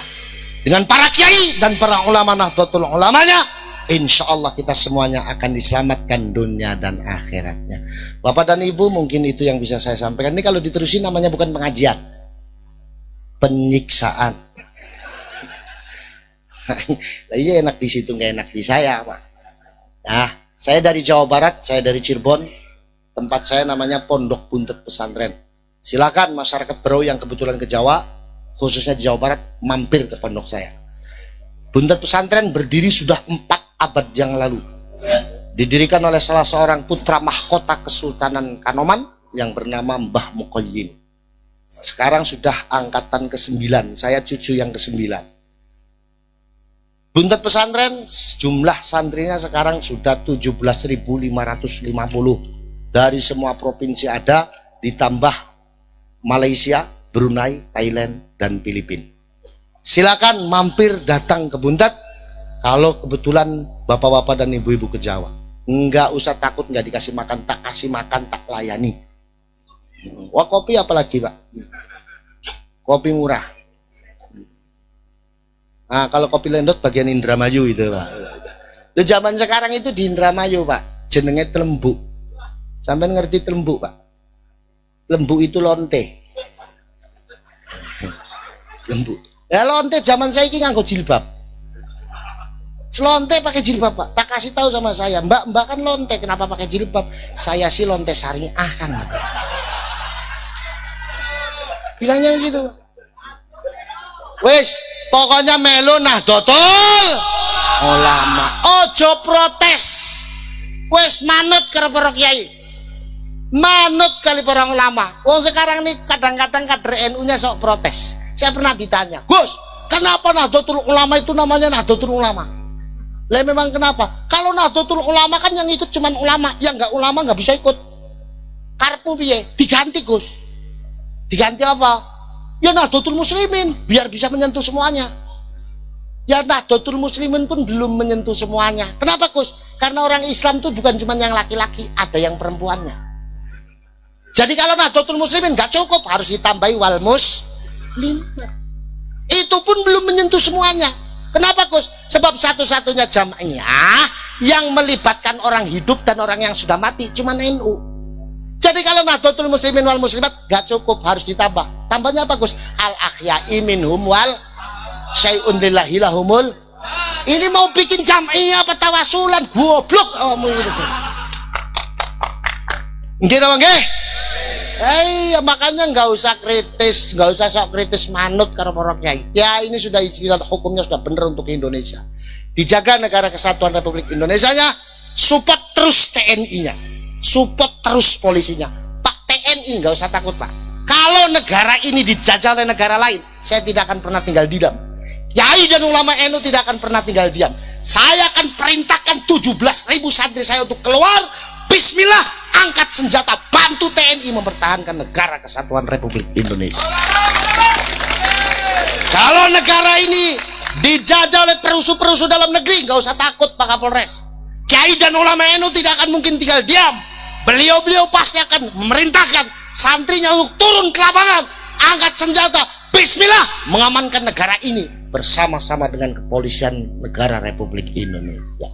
dengan para kiai dan para ulama Nahdlatul Ulamanya, insya Allah kita semuanya akan diselamatkan dunia dan akhiratnya. Bapak dan Ibu, mungkin itu yang bisa saya sampaikan. Ini kalau diterusin namanya bukan pengajian, penyiksaan. Nah, iya enak di situ, nggak enak di saya, Pak. Nah, saya dari Jawa Barat, saya dari Cirebon. Tempat saya namanya Pondok Buntet Pesantren. Silakan masyarakat Berau yang kebetulan ke Jawa, khususnya di Jawa Barat, mampir ke pondok saya. Buntet Pesantren berdiri sudah 4 abad yang lalu. Didirikan oleh salah seorang putra mahkota Kesultanan Kanoman yang bernama Mbah Mukoyim. Sekarang sudah angkatan ke-9, saya cucu yang ke-9. Buntet Pesantren jumlah santrinya sekarang sudah 17.550. Dari semua provinsi ada, ditambah Malaysia, Brunei, Thailand, dan Filipina. Silakan mampir datang ke Buntet kalau kebetulan bapak-bapak dan ibu-ibu ke Jawa. Enggak usah takut nggak dikasih makan, tak kasih makan, tak layani. Wah, kopi apalagi, Pak? Kopi murah. Nah, kalau kopi lendot bagian Indramayu itu, Pak. Di zaman sekarang itu di Indramayu, Pak, jenenge telembuk. Sampai ngerti telembuk, Pak? Lembu itu lonte. Lembu. Ya lonte zaman saya ini nganggo jilbab. Selonte pakai jilbab, Pak. Tak kasih tahu sama saya, Mbak kan lonte, kenapa pakai jilbab? Saya sih lonte syariah kan. Bilangnya begitu, Pak. Wis, pokoknya melu Nahdlatul Ulama. Ojo protes. Wis manut karo para kiai. Manut kali para ulama. Wong sekarang nih kadang-kadang kader NU-nya sok protes. Saya pernah ditanya, "Gus, kenapa Nahdlatul Ulama itu namanya Nahdlatul Ulama?" Lah memang kenapa? Kalau Nahdlatul Ulama kan yang ikut cuman ulama, yang enggak ulama enggak bisa ikut. Karpu piye? Diganti, Gus. Diganti apa? Ya Nahdlatul Muslimin, biar bisa menyentuh semuanya. Ya Nahdlatul Muslimin pun belum menyentuh semuanya. Kenapa, Gus? Karena orang Islam itu bukan cuma yang laki-laki, ada yang perempuannya. Jadi kalau Nahdlatul Muslimin nggak cukup, harus ditambahi wal muslim. Itu pun belum menyentuh semuanya. Kenapa, Gus? Sebab satu-satunya jamaah yang melibatkan orang hidup dan orang yang sudah mati cuma NU. Jadi kalau Nahdlatul Muslimin wal Muslimat gak cukup, harus ditambah. Tambahnya apa, Gus? Al ahya'i minhum wal syai'un lillahi lahumul. Ini mau bikin jam'iyah apa tawasulan? Goblok kamu ini. Nggih apa nggih? Makanya nggak usah kritis, nggak usah sok kritis manut karo para kiai. Ya ini sudah istilah hukumnya sudah benar untuk Indonesia. Dijaga negara kesatuan Republik Indonesianya, support terus TNI-nya. Support terus polisinya. Pak TNI nggak usah takut, Pak. Kalau negara ini dijajah oleh negara lain, saya tidak akan pernah tinggal diam. Kiai dan ulama NU tidak akan pernah tinggal diam. Saya akan perintahkan 17.000 santri saya untuk keluar. Bismillah, angkat senjata, bantu TNI mempertahankan negara kesatuan Republik Indonesia. Kalau negara ini dijajah oleh perusuh-perusuh dalam negeri, nggak usah takut, Pak Kapolres. Kiai dan ulama NU tidak akan mungkin tinggal diam. Beliau-beliau pasti akan memerintahkan santrinya untuk turun ke lapangan, angkat senjata, bismillah, mengamankan negara ini bersama-sama dengan kepolisian negara Republik Indonesia.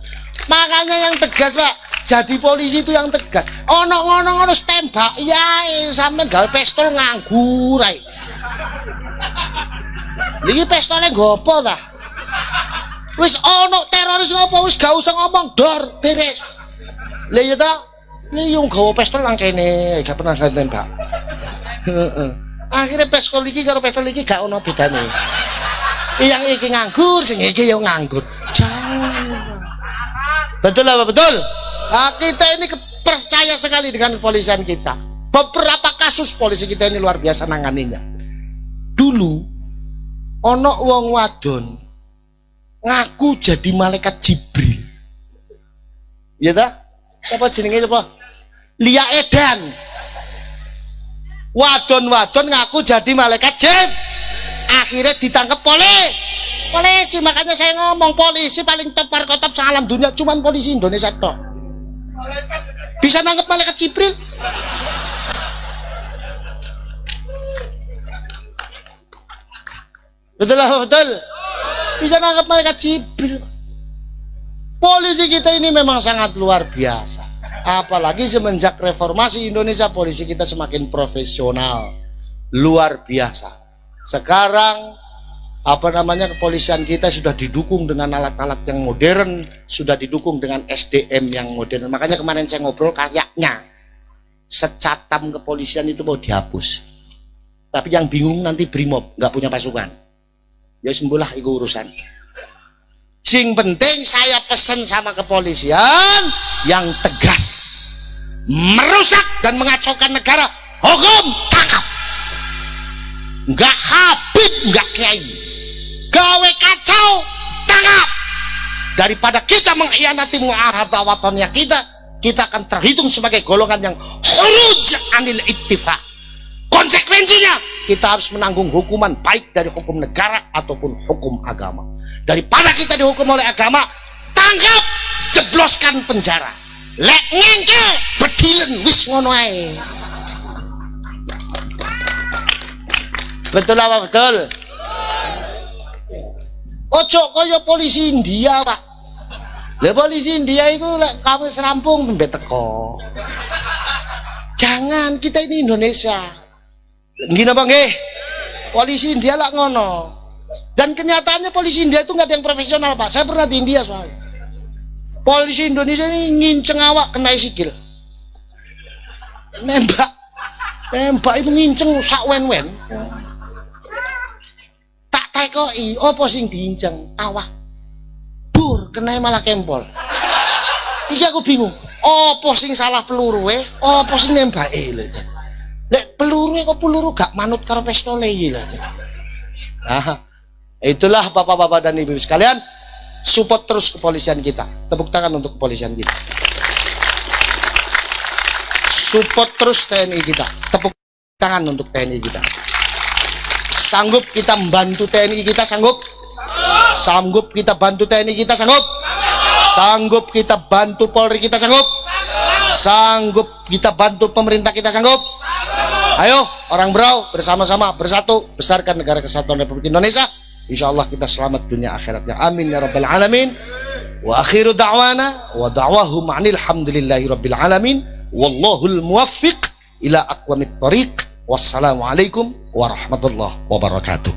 Makanya yang tegas, Pak, jadi polisi itu yang tegas. Ono tembak, ya sampean gawe pistol nganggur ae. Niki pistolnya gopo ta? Wis ono teroris ngopo, wis gak usah ngomong, dor, beres. Lah ya ta? Ini yang gawa pistol nang kene, gak pernah nembak. Akhirnya pistol iki karo pistol iki gak ono bedane. Yang iki nganggur, sing iki yo nganggur. Jangan. Betul apa betul? Nah, kita ini percaya sekali dengan kepolisian kita. Beberapa kasus polisi kita ini luar biasa nanganinya. Dulu ono wong wadon ngaku jadi malaikat Jibril. Iya ta? Siapa jenenge siapa? Lia Edan. Wadon-wadon ngaku jadi malaikat Jibril. Akhirnya ditangkap polisi. Makanya saya ngomong polisi paling tepar kotop salam dunia cuman polisi Indonesia tok. Bisa nangkep malaikat Jibril. Betul lah, betul. Bisa nangkap mereka Jibril. Polisi kita ini memang sangat luar biasa. Apalagi semenjak reformasi Indonesia, polisi kita semakin profesional, luar biasa. Sekarang kepolisian kita sudah didukung dengan alat-alat yang modern, sudah didukung dengan SDM yang modern. Makanya kemarin saya ngobrol, kayaknya secatam kepolisian itu mau dihapus. Tapi yang bingung nanti Brimob nggak punya pasukan. Ya sembulah itu urusan. Sing penting saya pesan sama kepolisian yang tegas, merusak dan mengacaukan negara, hukum tangkap. Nggak Habib, nggak Kiai, gawe kacau tangkap. Daripada kita mengkhianati mu'ahada watannya kita akan terhitung sebagai golongan yang khuruj anil ittifaq. Konsekuensinya kita harus menanggung hukuman baik dari hukum negara ataupun hukum agama. Daripada kita dihukum oleh agama, tangkap, jebloskan penjara. Lek ngengke bedilen wis ngono ae. Betul apa betul? Ojo kaya polisi India, Pak. Lah polisi India itu lek kamu serampung tembe teko. Jangan, kita ini Indonesia. Nggih napa nggih? Polisi India lah ngono. Dan kenyataannya polisi India itu nggak ada yang profesional, Pak. Saya pernah di India soalnya. Polisi Indonesia ini nginceng awak kena sikil. Nembak itu nginceng sak wen-wen. Tak tekoi, opo sing diinceng awak. Dur, kena malah kempol. Iki aku bingung. Opo sing salah peluru opo sing nembake lho. Lek peluru kok peluru gak manut karo pistole iki lho. Nah, itulah bapak-bapak dan ibu sekalian, support terus kepolisian kita. Tepuk tangan untuk kepolisian kita. Support terus TNI kita. Tepuk tangan untuk TNI kita. Sanggup kita membantu TNI kita, sanggup? Sanggup kita bantu TNI kita, sanggup? Sanggup kita bantu Polri kita, sanggup? Sanggup kita bantu pemerintah kita, sanggup? Ayo orang Brau bersama-sama bersatu besarkan negara kesatuan Republik Indonesia. Insya Allah kita selamat dunia akhiratnya. Amin ya rabbal alamin. Wa akhiru da'wana wa da'wahum alhamdulillahi rabbil alamin. Wallahul muwaffiq ila aqwamit thariq. Wassalamualaikum warahmatullahi wabarakatuh.